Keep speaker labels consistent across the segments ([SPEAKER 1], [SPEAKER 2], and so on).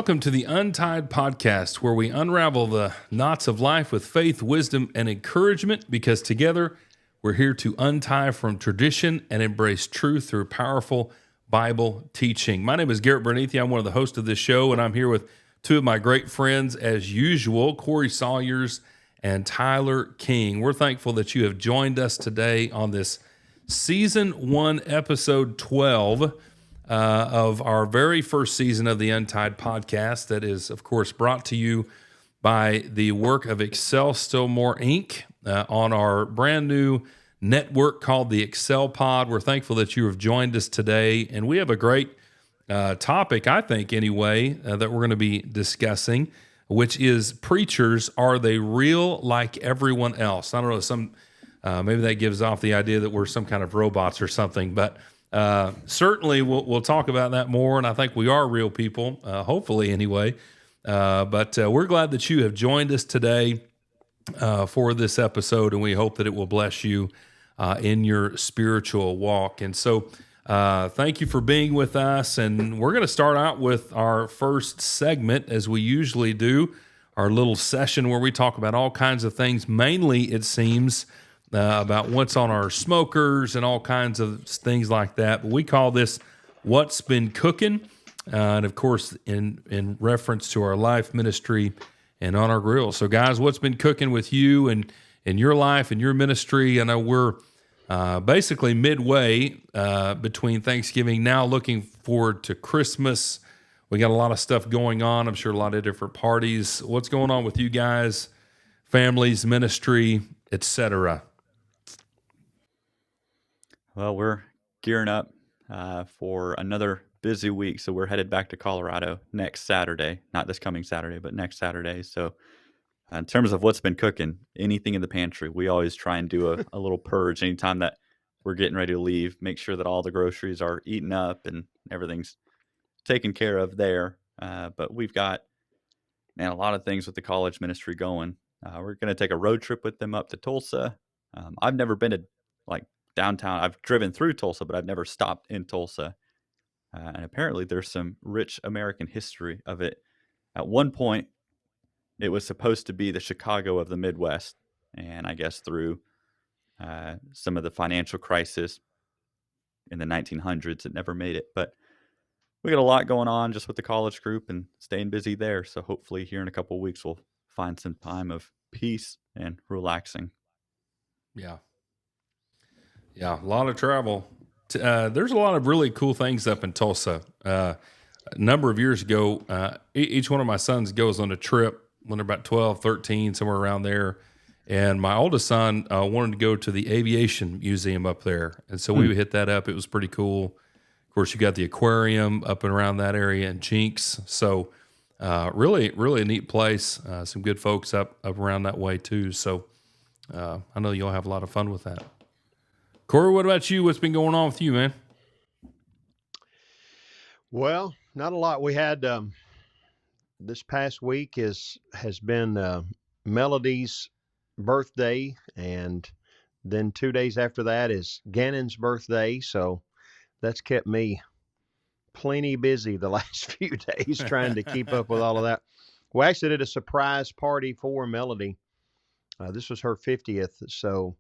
[SPEAKER 1] Welcome to the UNTIED Podcast, where we unravel the knots of life with faith, wisdom, and encouragement, because together we're here to untie from tradition and embrace truth through powerful Bible teaching. My name is Garrett Bernithi. I'm one of the hosts of this show, and I'm here with two of my great friends, as usual, Corey Sawyers and Tyler King. We're thankful that you have joined us today on this Season 1, Episode 12 of our very first season of the Untied Podcast, that is, of course, brought to you by the work of Excel Still More Inc. On our brand new network called the Excel Pod. We're thankful that you have joined us today, and we have a great topic, I think, anyway, that we're going to be discussing, which is preachers, are they real like everyone else? I don't know, maybe that gives off the idea that we're some kind of robots or something, but certainly we'll talk about that more, and I think we are real people, hopefully anyway. But we're glad that you have joined us today for this episode, and we hope that it will bless you in your spiritual walk. And so thank you for being with us, and we're going to start out with our first segment, as we usually do, our little session where we talk about all kinds of things, mainly, it seems, about what's on our smokers and all kinds of things like that. But we call this What's Been Cooking, and of course in reference to our life ministry and on our grill. So guys, what's been cooking with you and in your life and your ministry? I know we're basically midway between Thanksgiving now, looking forward to Christmas. We got a lot of stuff going on. I'm sure a lot of different parties. What's going on with you guys, families, ministry, etc.?
[SPEAKER 2] Well, we're gearing up for another busy week. So we're headed back to Colorado next Saturday, not this coming Saturday, but next Saturday. So in terms of what's been cooking, anything in the pantry, we always try and do a little purge anytime that we're getting ready to leave, make sure that all the groceries are eaten up and everything's taken care of there. But we've got, a lot of things with the college ministry going. We're going to take a road trip with them up to Tulsa. I've never been to downtown. I've driven through Tulsa, but I've never stopped in Tulsa. And apparently there's some rich American history of it. At one point, it was supposed to be the Chicago of the Midwest. And I guess through some of the financial crisis in the 1900s, it never made it. But we got a lot going on just with the college group and staying busy there. So hopefully here in a couple of weeks, we'll find some time of peace and relaxing.
[SPEAKER 1] Yeah, a lot of travel. There's a lot of really cool things up in Tulsa. A number of years ago, each one of my sons goes on a trip when they're about 12, 13, somewhere around there. And my oldest son wanted to go to the Aviation Museum up there. And so we hit that up. It was pretty cool. Of course, you got the aquarium up and around that area and Jinx. So really, really a neat place. Some good folks up around that way too. So I know you'll have a lot of fun with that. Corey, what about you? What's been going on with you, man?
[SPEAKER 3] Well, not a lot. We had this past week has been Melody's birthday, and then 2 days after that is Gannon's birthday. So that's kept me plenty busy the last few days trying to keep up with all of that. We actually did a surprise party for Melody. This was her 50th, so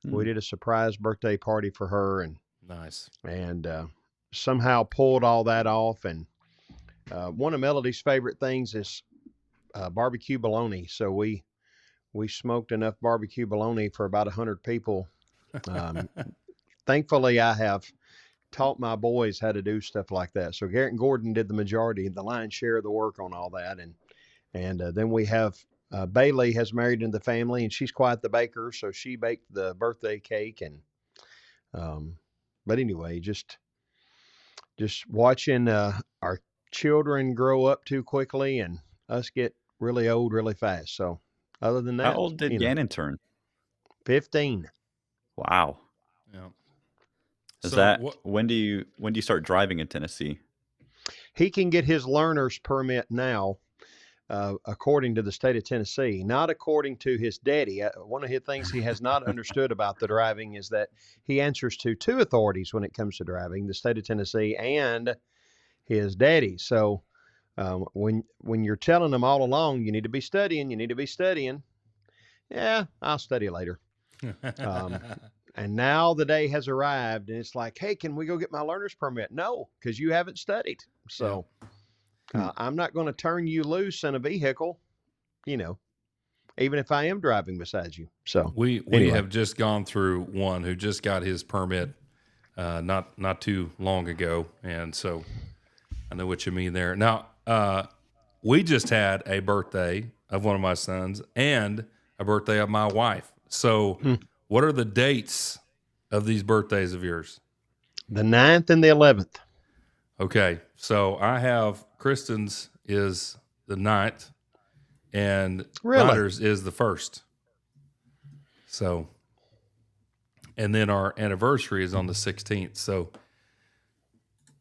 [SPEAKER 3] we did a surprise birthday party for her, and
[SPEAKER 1] nice,
[SPEAKER 3] and somehow pulled all that off. And one of Melody's favorite things is barbecue bologna. So we smoked enough barbecue bologna for about 100 people. Thankfully, I have taught my boys how to do stuff like that. So Garrett and Gordon did the lion's share of the work on all that, and then we have. Bailey has married into the family, and she's quite the baker, so she baked the birthday cake. And but anyway, just watching our children grow up too quickly and us get really old really fast. So other than that,
[SPEAKER 2] how old did Gannon turn?
[SPEAKER 3] 15.
[SPEAKER 2] Wow.
[SPEAKER 1] Yeah.
[SPEAKER 2] When do you start driving in Tennessee?
[SPEAKER 3] He can get his learner's permit now. According to the state of Tennessee, not according to his daddy. One of the things he has not understood about the driving is that he answers to two authorities when it comes to driving, the state of Tennessee and his daddy. So When you're telling them all along, you need to be studying, yeah, I'll study later. Um, and now the day has arrived, and it's like, hey, can we go get my learner's permit? No, because you haven't studied. So I'm not going to turn you loose in a vehicle, even if I am driving beside you. So
[SPEAKER 1] we
[SPEAKER 3] anyway.
[SPEAKER 1] have just gone through one who just got his permit not too long ago, and so I know what you mean there. Now, we just had a birthday of one of my sons and a birthday of my wife. So, what are the dates of these birthdays of yours?
[SPEAKER 3] The 9th and the 11th.
[SPEAKER 1] Okay, so I have Kristen's is the 9th, and Ryder's is the 1st. So, and then our anniversary is on the 16th. So,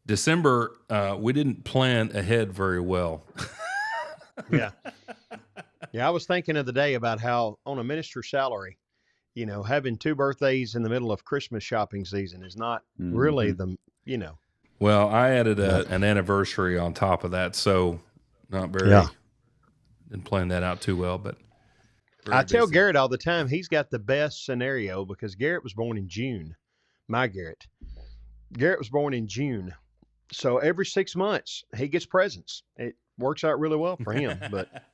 [SPEAKER 1] December, we didn't plan ahead very well.
[SPEAKER 3] Yeah. I was thinking of the day about how on a minister's salary, having 2 birthdays in the middle of Christmas shopping season is not really
[SPEAKER 1] Well, I added an anniversary on top of that, so not very. Didn't plan that out too well, but
[SPEAKER 3] I tell Garrett all the time he's got the best scenario because Garrett was born in June. My Garrett was born in June, so every 6 months he gets presents. It works out really well for him. But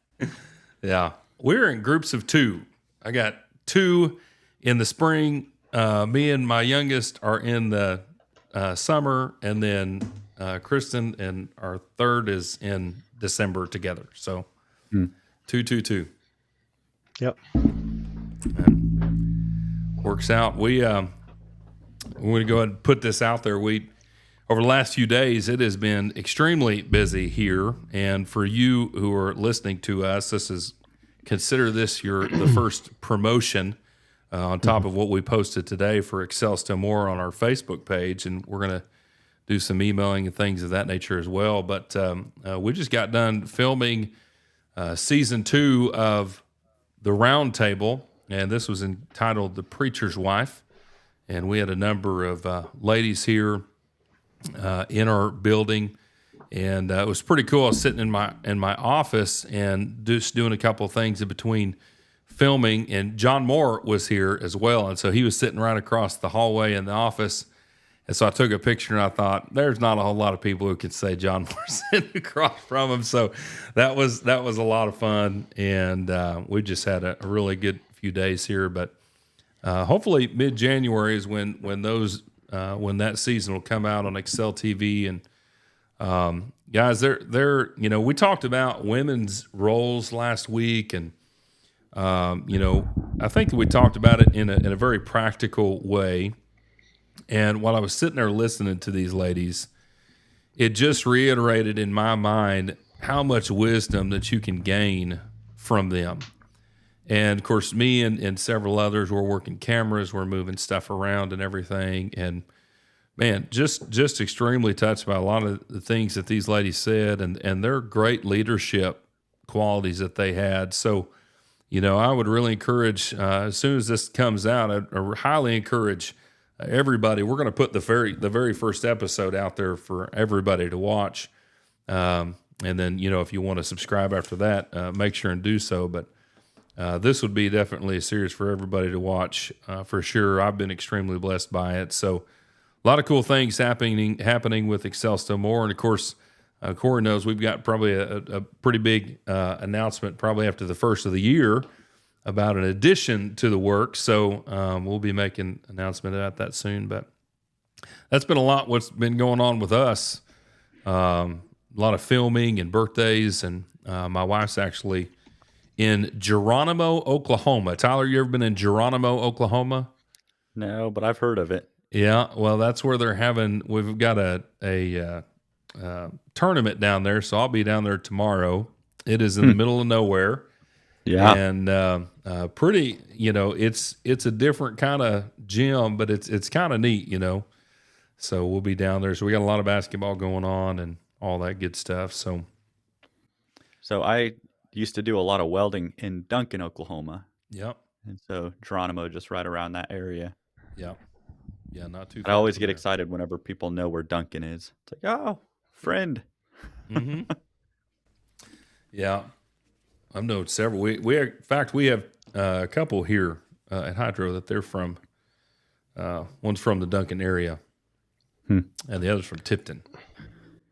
[SPEAKER 1] yeah, we're in groups of 2. I got 2 in the spring. Me and my youngest are in the summer, and then Kristen and our third is in December together. So 2, 2, 2.
[SPEAKER 3] Yep.
[SPEAKER 1] And works out. We want to go ahead and put this out there. Over the last few days, it has been extremely busy here. And for you who are listening to us, consider this the first promotion on top of what we posted today for Excel Still More on our Facebook page. And we're going to do some emailing and things of that nature as well. But we just got done filming season 2 of The Round Table, and this was entitled The Preacher's Wife. And we had a number of ladies here in our building, and it was pretty cool. I was sitting in my office and just doing a couple of things in between filming, and John Moore was here as well, and so he was sitting right across the hallway in the office. And so I took a picture, and I thought, there's not a whole lot of people who could say John Moore's sitting across from him. So that was a lot of fun, and we just had a really good few days here. But hopefully mid-January is when that season will come out on Excel TV. And guys, we talked about women's roles last week, and I think that we talked about it in a very practical way. And while I was sitting there listening to these ladies, it just reiterated in my mind how much wisdom that you can gain from them. And of course, me and several others were working cameras, we're moving stuff around and everything. And man, just extremely touched by a lot of the things that these ladies said, and their great leadership qualities that they had. So, I would really encourage, as soon as this comes out, I highly encourage everybody. We're going to put the very first episode out there for everybody to watch. And then, if you want to subscribe after that, make sure and do so. But this would be definitely a series for everybody to watch for sure. I've been extremely blessed by it. So a lot of cool things happening with Excel Still More. And of course, Corey knows we've got probably a pretty big announcement probably after the first of the year about an addition to the work. So we'll be making an announcement about that soon. But that's been a lot what's been going on with us. A lot of filming and birthdays. And my wife's actually in Geronimo, Oklahoma. Tyler, you ever been in Geronimo, Oklahoma?
[SPEAKER 2] No, but I've heard of it.
[SPEAKER 1] Yeah, well, that's where we've got a tournament down there, so I'll be down there tomorrow. It is in the middle of nowhere.
[SPEAKER 2] Yeah.
[SPEAKER 1] And pretty, it's a different kind of gym, but it's kind of neat, So we'll be down there. So we got a lot of basketball going on and all that good stuff. So
[SPEAKER 2] I used to do a lot of welding in Duncan, Oklahoma.
[SPEAKER 1] Yep.
[SPEAKER 2] And so Geronimo just right around that area.
[SPEAKER 1] Yep. Yeah, not too
[SPEAKER 2] I
[SPEAKER 1] far.
[SPEAKER 2] always get excited whenever people know where Duncan is. It's like, oh, friend.
[SPEAKER 1] Mm-hmm. Yeah, I've known several. In fact, we have a couple here at Hydro that they're from. One's from the Duncan area,
[SPEAKER 2] Hmm.
[SPEAKER 1] and the other's from Tipton.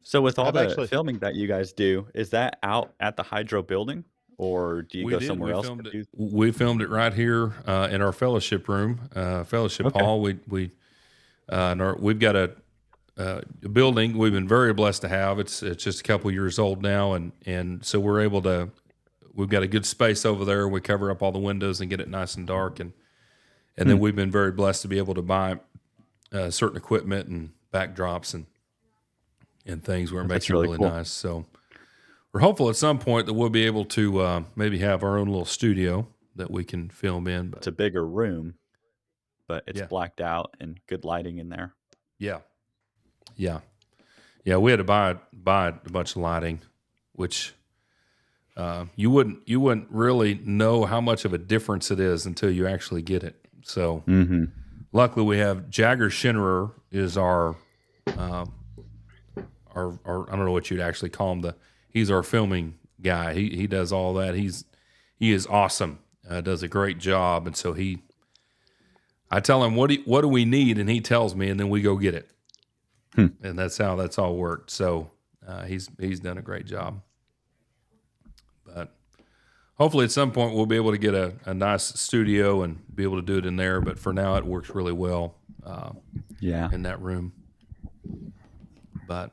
[SPEAKER 2] So with all
[SPEAKER 3] I've
[SPEAKER 2] the
[SPEAKER 3] actually
[SPEAKER 2] filming that you guys do, is that out at the Hydro building, or do you
[SPEAKER 1] We
[SPEAKER 2] go
[SPEAKER 1] did.
[SPEAKER 2] somewhere else to do?
[SPEAKER 1] We filmed it right here in our fellowship room, fellowship
[SPEAKER 2] Okay.
[SPEAKER 1] hall. We've got a building we've been very blessed to have. It's just a couple years old now, and so we've got a good space over there. We cover up all the windows and get it nice and dark, and then we've been very blessed to be able to buy certain equipment and backdrops and things where it makes
[SPEAKER 2] That's
[SPEAKER 1] it
[SPEAKER 2] really
[SPEAKER 1] really
[SPEAKER 2] cool.
[SPEAKER 1] nice. So we're hopeful at some point that we'll be able to maybe have our own little studio that we can film in. But
[SPEAKER 2] It's a bigger room, but it's
[SPEAKER 1] Yeah.
[SPEAKER 2] blacked out and good lighting in there.
[SPEAKER 1] yeah, we had to buy a bunch of lighting, which you wouldn't really know how much of a difference it is until you actually get it. So
[SPEAKER 2] Mm-hmm.
[SPEAKER 1] luckily we have Jagger Schinnerer is our I don't know what you'd actually call him. He's our filming guy. He does all that. He is awesome. Does a great job. And so I tell him what do we need, and he tells me, and then we go get it. And that's how that's all worked. So he's done a great job. But hopefully at some point we'll be able to get a nice studio and be able to do it in there. But for now it works really well
[SPEAKER 2] Yeah.
[SPEAKER 1] in that room. But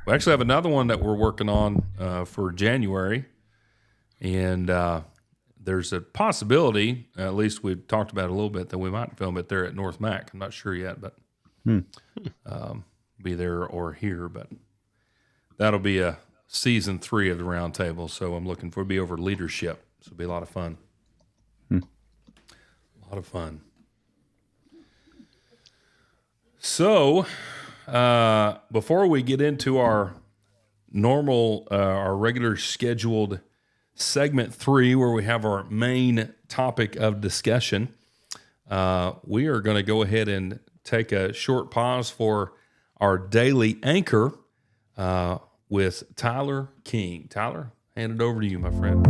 [SPEAKER 1] we actually have another one that we're working on for January, and there's a possibility, at least we've talked about it a little bit, that we might film it there at North Mac. I'm not sure yet, but be there or here. But that'll be a season 3 of the Round Table, so I'm looking for it to be over leadership. So it'll be a lot of fun. A lot of fun. So before we get into our regular scheduled segment 3, where we have our main topic of discussion, we are going to go ahead and take a short pause for our daily anchor with Tyler King. Tyler, hand it over to you, my friend.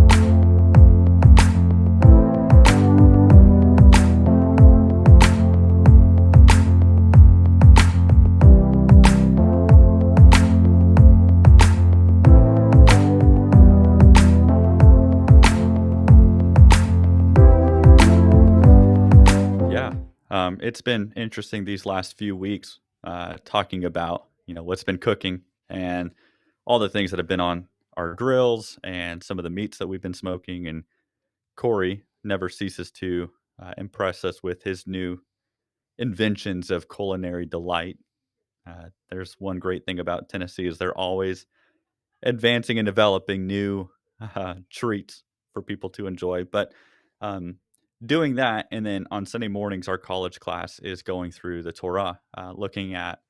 [SPEAKER 2] It's been interesting these last few weeks talking about, what's been cooking and all the things that have been on our grills and some of the meats that we've been smoking. And Corey never ceases to impress us with his new inventions of culinary delight. There's one great thing about Tennessee is they're always advancing and developing new treats for people to enjoy. But doing that, and then on Sunday mornings, our college class is going through the Torah, looking at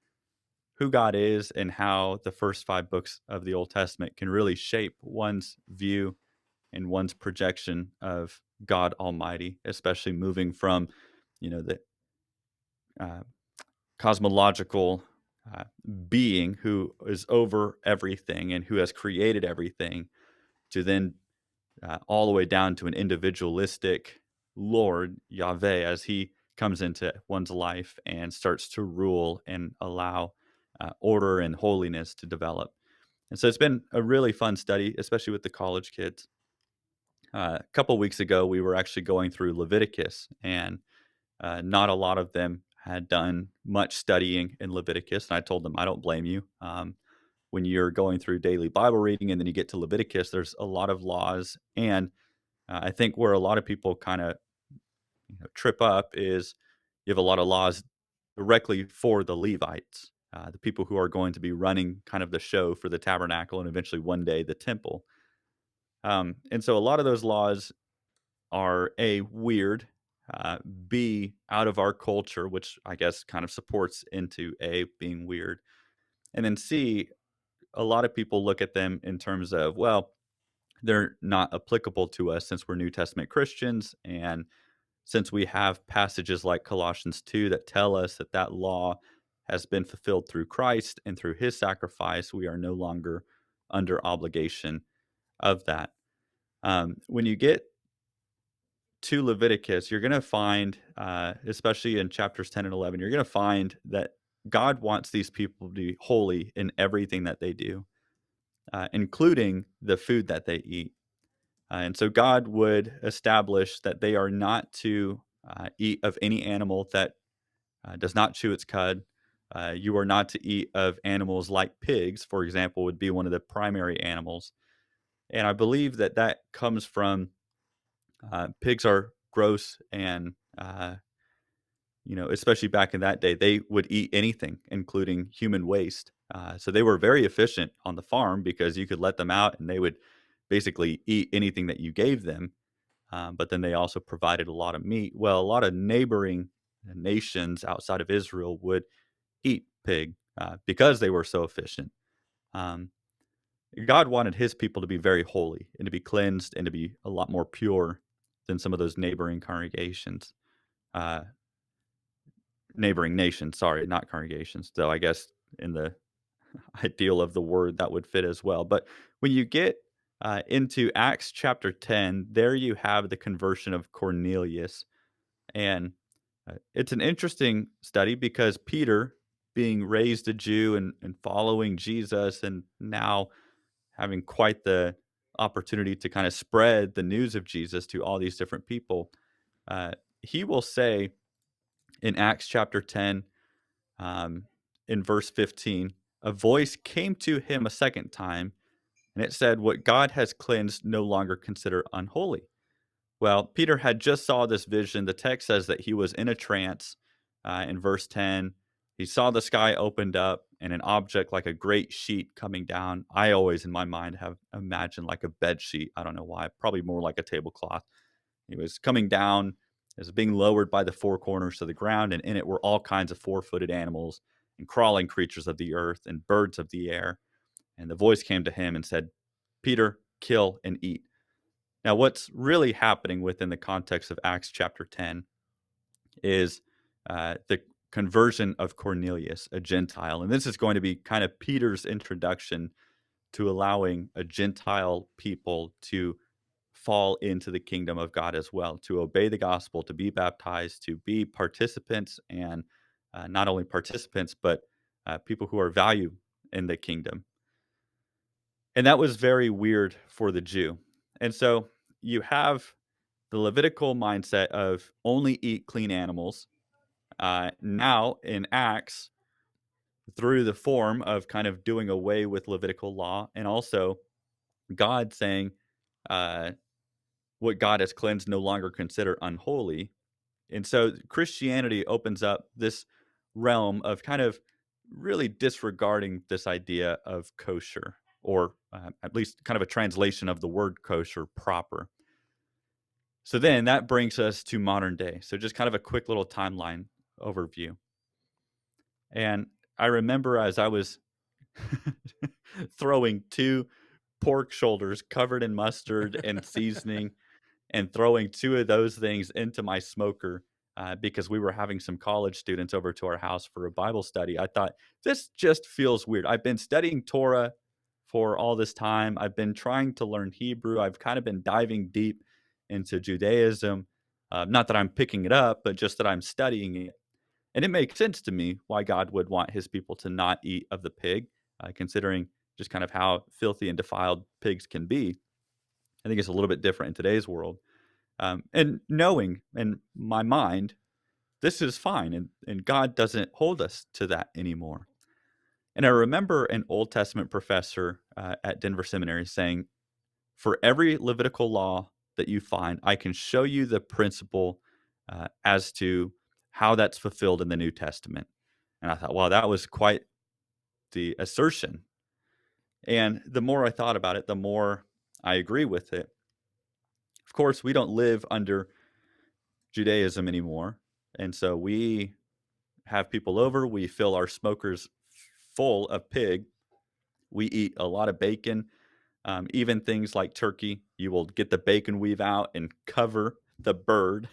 [SPEAKER 2] who God is and how the first 5 books of the Old Testament can really shape one's view and one's projection of God Almighty, especially moving from, the cosmological being who is over everything and who has created everything, to then all the way down to an individualistic Lord, Yahweh, as he comes into one's life and starts to rule and allow order and holiness to develop. And so it's been a really fun study, especially with the college kids. A couple weeks ago, we were actually going through Leviticus, and not a lot of them had done much studying in Leviticus. And I told them, I don't blame you. When you're going through daily Bible reading and then you get to Leviticus, there's a lot of laws. And I think where a lot of people kind of trip up is you have a lot of laws directly for the Levites, the people who are going to be running kind of the show for the tabernacle and eventually one day the temple. And so a lot of those laws are A, weird, B, out of our culture, which I guess kind of supports into A, being weird. And then C, a lot of people look at them in terms of, well, they're not applicable to us since we're New Testament Christians. And since we have passages like Colossians 2 that tell us that that law has been fulfilled through Christ and through his sacrifice, we are no longer under obligation. of that. When you get to Leviticus, you're going to find, especially in chapters 10 and 11, you're going to find that God wants these people to be holy in everything that they do, including the food that they eat. And so God would establish that they are not to eat of any animal that does not chew its cud. You are not to eat of animals like pigs, for example, would be one of the primary animals. And I believe that that comes from pigs are gross and, especially back in that day, they would eat anything, including human waste. So they were very efficient on the farm because you could let them out and they would basically eat anything that you gave them. But then they also provided a lot of meat. Well, a lot of neighboring nations outside of Israel would eat pig because they were so efficient. Um, God wanted his people to be very holy and to be cleansed and to be a lot more pure than some of those neighboring congregations. Neighboring nations, sorry, not congregations, though I guess in the ideal of the word that would fit as well. But when you get into Acts chapter 10, there you have the conversion of Cornelius. And it's an interesting study because Peter, being raised a Jew and following Jesus, and now having quite the opportunity to kind of spread the news of Jesus to all these different people, uh, he will say in Acts chapter 10, in verse 15, a voice came to him a second time, and it said, "What God has cleansed, no longer consider unholy." Well, Peter had just saw this vision. The text says that he was in a trance. In verse 10, he saw the sky opened up and an object like a great sheet coming down. I always, in my mind, have imagined like a bed sheet. I don't know why. Probably more like a tablecloth. It was coming down, it was being lowered by the four corners to the ground, and in it were all kinds of four-footed animals and crawling creatures of the earth and birds of the air. And the voice came to him and said, "Peter, kill and eat." Now, what's really happening within the context of Acts chapter 10 is the conversion of Cornelius, a Gentile. And this is going to be kind of Peter's introduction to allowing a Gentile people to fall into the kingdom of God as well, to obey the gospel, to be baptized, to be participants, and not only participants, but people who are valued in the kingdom. And that was very weird for the Jew. And so you have the Levitical mindset of only eat clean animals. Now in Acts, through the form of kind of doing away with Levitical law, and also God saying, what God has cleansed, no longer consider unholy. And so Christianity opens up this realm of kind of really disregarding this idea of kosher, or at least kind of a translation of the word kosher proper. So then that brings us to modern day. So just kind of a quick little timeline overview. And I remember as I was throwing 2 pork shoulders covered in mustard and seasoning and throwing 2 of those things into my smoker because we were having some college students over to our house for a Bible study. I thought, this just feels weird. I've been studying Torah for all this time. I've been trying to learn Hebrew. I've kind of been diving deep into Judaism. Not that I'm picking it up, but just that I'm studying it. And it makes sense to me why God would want his people to not eat of the pig, considering just kind of how filthy and defiled pigs can be. I think it's a little bit different in today's world. And knowing in my mind, this is fine, and God doesn't hold us to that anymore. And I remember an Old Testament professor at Denver Seminary saying, for every Levitical law that you find, I can show you the principle as to how that's fulfilled in the New Testament. And I thought, wow, that was quite the assertion. And the more I thought about it, the more I agree with it. Of course, we don't live under Judaism anymore. And so we have people over, we fill our smokers full of pig. We eat a lot of bacon, even things like turkey. You will get the bacon weave out and cover the bird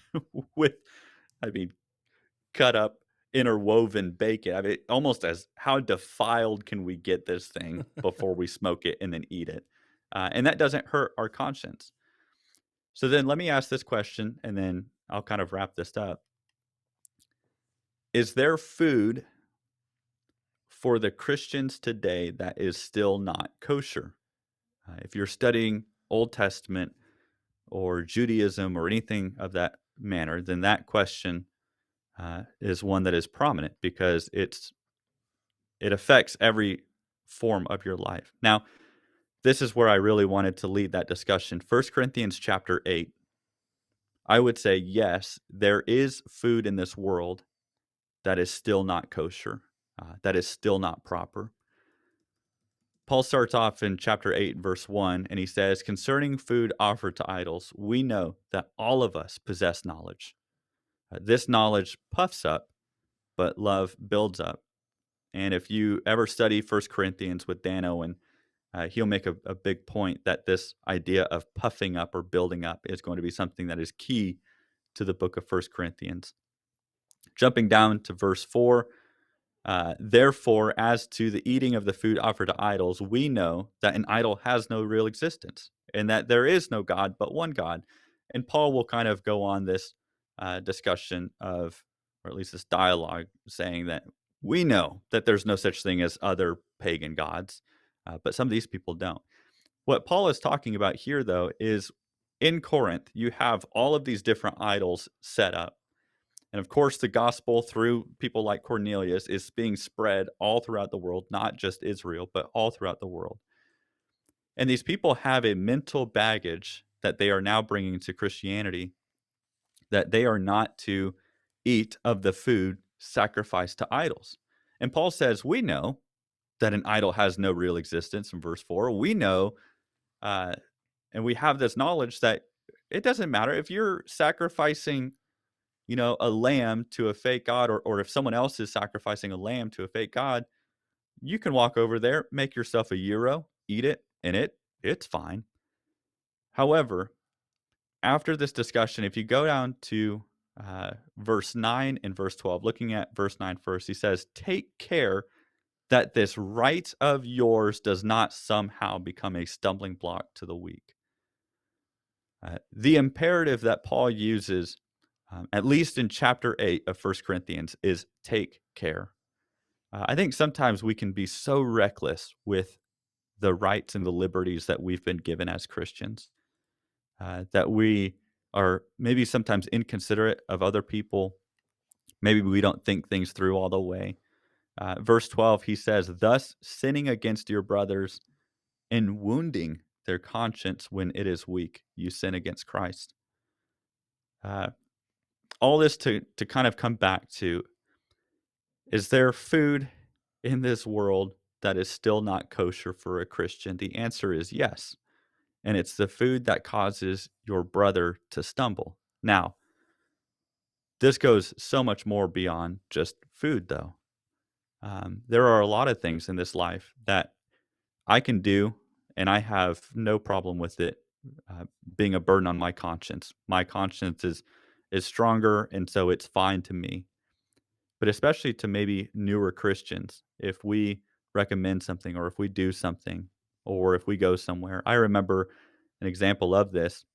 [SPEAKER 2] with, cut up interwoven bacon. Almost as how defiled can we get this thing before we smoke it and then eat it? and that doesn't hurt our conscience. So then let me ask this question, and then I'll kind of wrap this up. Is there food for the Christians today that is still not kosher? If you're studying Old Testament or Judaism or anything of that manner, then that question is one that is prominent because it affects every form of your life. Now, this is where I really wanted to lead that discussion. 1 Corinthians chapter 8, I would say, yes, there is food in this world that is still not kosher, that is still not proper. Paul starts off in chapter 8, verse 1, and he says, concerning food offered to idols, we know that all of us possess knowledge. This knowledge puffs up, but love builds up. And if you ever study 1 Corinthians with Dan Owen, he'll make a big point that this idea of puffing up or building up is going to be something that is key to the book of 1 Corinthians. Jumping down to verse 4, therefore, as to the eating of the food offered to idols, we know that an idol has no real existence and that there is no God but one God. And Paul will kind of go on this discussion of, or at least this dialogue, saying that we know that there's no such thing as other pagan gods, but some of these people don't. What Paul is talking about here, though, is in Corinth, you have all of these different idols set up. And of course, the gospel through people like Cornelius is being spread all throughout the world, not just Israel, but all throughout the world. And these people have a mental baggage that they are now bringing to Christianity, that they are not to eat of the food sacrificed to idols. And Paul says, we know that an idol has no real existence in verse 4. We know, and we have this knowledge that it doesn't matter if you're sacrificing a lamb to a fake god, or if someone else is sacrificing a lamb to a fake god, you can walk over there, make yourself a gyro, eat it, and it's fine. However, after this discussion, if you go down to verse 9 and verse 12, looking at verse 9 first, he says, take care that this right of yours does not somehow become a stumbling block to the weak. The imperative that Paul uses, at least in chapter 8 of 1 Corinthians, is take care. I think sometimes we can be so reckless with the rights and the liberties that we've been given as Christians, that we are maybe sometimes inconsiderate of other people. Maybe we don't think things through all the way. Verse 12, he says, thus sinning against your brothers and wounding their conscience when it is weak, you sin against Christ. All this to kind of come back to, is there food in this world that is still not kosher for a Christian? The answer is yes. And it's the food that causes your brother to stumble. Now, this goes so much more beyond just food, though. There are a lot of things in this life that I can do, and I have no problem with it being a burden on my conscience. My conscience is stronger, and so it's fine to me. But especially to maybe newer Christians, if we recommend something, or if we do something, or if we go somewhere. I remember an example of this.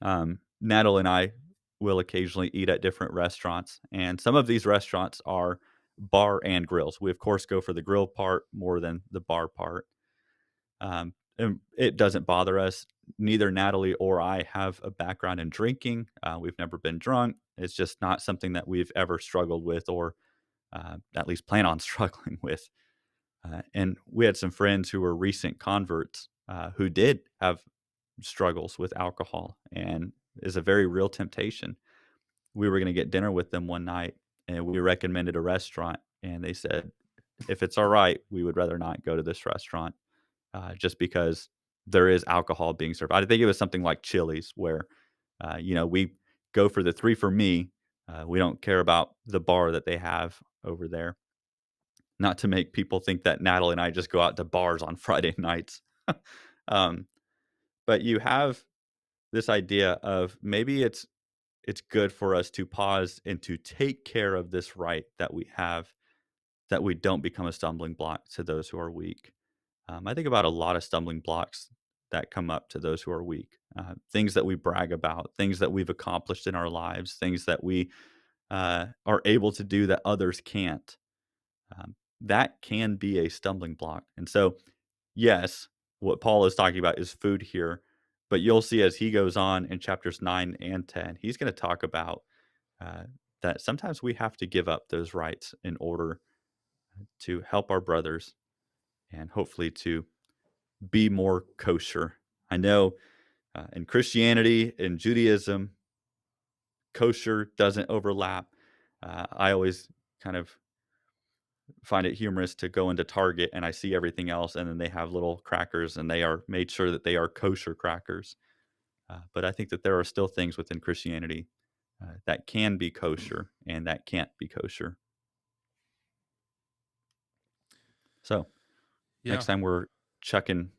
[SPEAKER 2] Natalie and I will occasionally eat at different restaurants, and some of these restaurants are bar and grills. We, of course, go for the grill part more than the bar part. And it doesn't bother us. Neither Natalie or I have a background in drinking. We've never been drunk. It's just not something that we've ever struggled with, or at least plan on struggling with. And we had some friends who were recent converts who did have struggles with alcohol, and is a very real temptation. We were going to get dinner with them one night, and we recommended a restaurant, and they said, if it's all right, we would rather not go to this restaurant, just because there is alcohol being served. I think it was something like Chili's, where, we go for the 3 for me. We don't care about the bar that they have over there. Not to make people think that Natalie and I just go out to bars on Friday nights. But you have this idea of maybe it's good for us to pause and to take care of this right that we have, that we don't become a stumbling block to those who are weak. I think about a lot of stumbling blocks that come up to those who are weak, things that we brag about, things that we've accomplished in our lives, things that we are able to do that others can't. That can be a stumbling block. And so, yes, what Paul is talking about is food here, but you'll see as he goes on in chapters 9 and 10, he's going to talk about uh, that sometimes we have to give up those rights in order to help our brothers and hopefully to be more kosher. I know in Christianity, in Judaism, kosher doesn't overlap. I always kind of find it humorous to go into Target and I see everything else, and then they have little crackers and they are made sure that they are kosher crackers. But I think that there are still things within Christianity that can be kosher and that can't be kosher. So next time we're chucking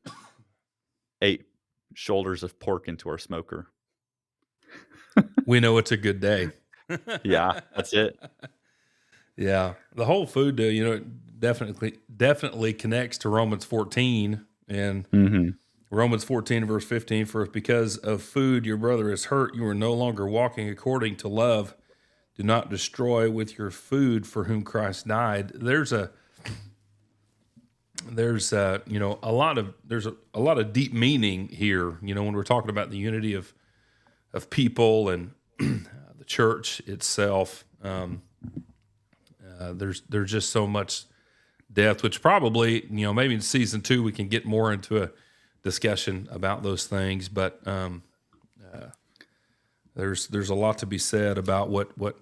[SPEAKER 2] 8 shoulders of pork into our smoker,
[SPEAKER 1] we know it's a good day.
[SPEAKER 2] Yeah, that's it.
[SPEAKER 1] Yeah, the whole food deal, it definitely connects to Romans 14 and Romans 14 verse 15. For if because of food your brother is hurt, you are no longer walking according to love. Do not destroy with your food for whom Christ died. There's a lot of deep meaning here. When we're talking about the unity of people and the church itself. There's just so much depth, which probably, maybe in season 2 we can get more into a discussion about those things. But there's a lot to be said about what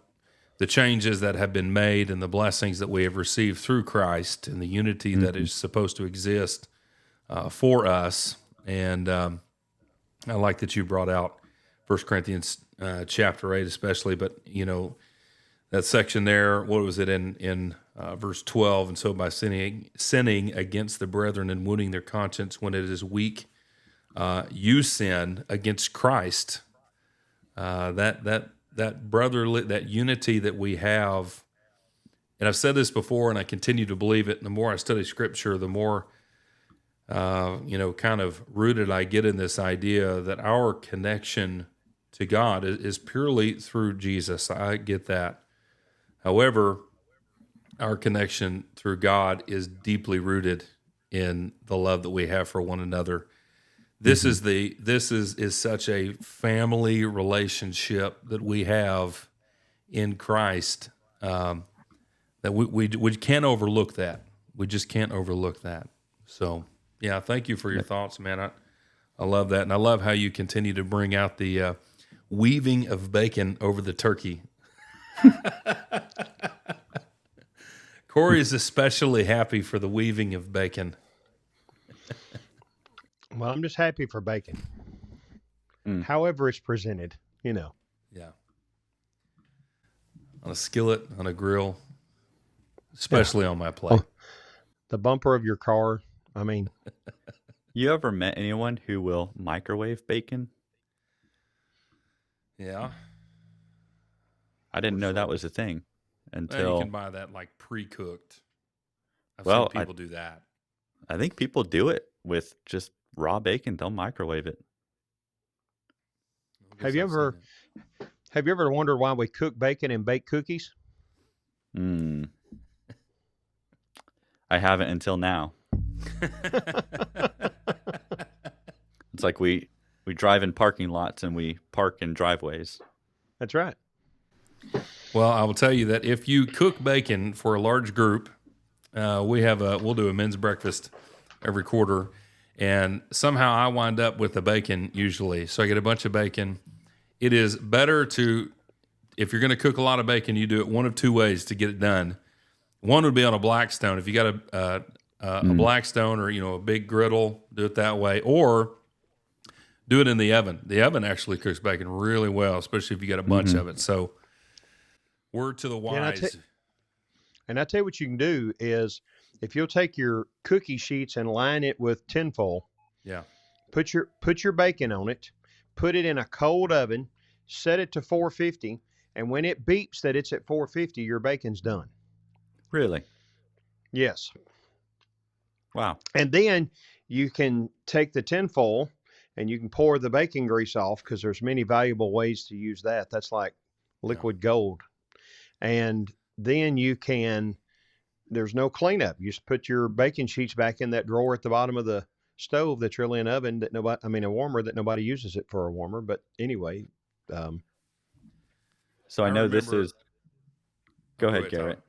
[SPEAKER 1] the changes that have been made and the blessings that we have received through Christ and the unity that is supposed to exist for us. And I like that you brought out 1 Corinthians chapter 8 especially, but, that section there, what was it in verse 12? And so by sinning against the brethren and wounding their conscience when it is weak, you sin against Christ. That brotherly, that unity that we have, and I've said this before, and I continue to believe it. And the more I study Scripture, the more kind of rooted I get in this idea that our connection to God is purely through Jesus. I get that. However, our connection through God is deeply rooted in the love that we have for one another. This is such a family relationship that we have in Christ that we can't overlook that. We just can't overlook that. So, yeah, thank you for your thoughts, man. I love that, and I love how you continue to bring out the weaving of bacon over the turkey. Corey is especially happy for the weaving of bacon.
[SPEAKER 3] Well, I'm just happy for bacon. However it's presented,
[SPEAKER 1] Yeah. On a skillet, on a grill, especially on my plate.
[SPEAKER 3] The bumper of your car. I mean,
[SPEAKER 2] You ever met anyone who will microwave bacon?
[SPEAKER 1] Yeah.
[SPEAKER 2] I didn't know that was a thing until...
[SPEAKER 1] Well, you can buy that like pre-cooked. I've
[SPEAKER 2] Well,
[SPEAKER 1] seen people do that.
[SPEAKER 2] I think people do it with just raw bacon. They'll microwave it.
[SPEAKER 3] have you ever wondered why we cook bacon and bake cookies?
[SPEAKER 2] I haven't until now. It's like we drive in parking lots and we park in driveways.
[SPEAKER 3] That's right.
[SPEAKER 1] Well, I will tell you that if you cook bacon for a large group, we'll do a men's breakfast every quarter, and somehow I wind up with the bacon usually. So I get a bunch of bacon. It is better if you're going to cook a lot of bacon, you do it one of 2 ways to get it done. One would be on a Blackstone. If you got a Blackstone or a big griddle, do it that way, or do it in the oven. The oven actually cooks bacon really well, especially if you got a bunch of it. So, word to the wise.
[SPEAKER 3] And I tell you what you can do is, if you'll take your cookie sheets and line it with tinfoil, put your bacon on it, put it in a cold oven, set it to 450, and when it beeps that it's at 450, your bacon's done.
[SPEAKER 2] Really?
[SPEAKER 3] Yes.
[SPEAKER 2] Wow.
[SPEAKER 3] And then you can take the tinfoil and you can pour the bacon grease off because there's many valuable ways to use that. That's like liquid gold. And then there's no cleanup. You just put your baking sheets back in that drawer at the bottom of the stove that's really an oven that a warmer that nobody uses it for a warmer. But anyway.
[SPEAKER 2] So I know this is, go ahead, Garrett.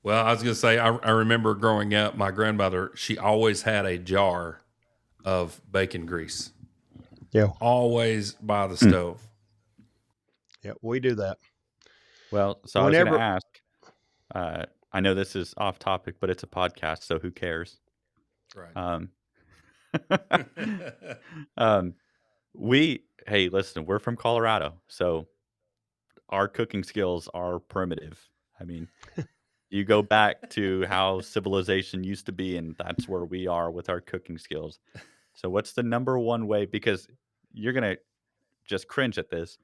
[SPEAKER 1] Well, I was going to say, I remember growing up, my grandmother, she always had a jar of bacon grease.
[SPEAKER 3] Yeah.
[SPEAKER 1] Always by the stove.
[SPEAKER 3] Yeah, we do that.
[SPEAKER 2] Well, so I was going to ask, I know this is off topic, but it's a podcast, so who cares?
[SPEAKER 1] Right.
[SPEAKER 2] Hey, listen, we're from Colorado, so our cooking skills are primitive. I mean, you go back to how civilization used to be, and that's where we are with our cooking skills. So what's the number one way? Because you're going to just cringe at this.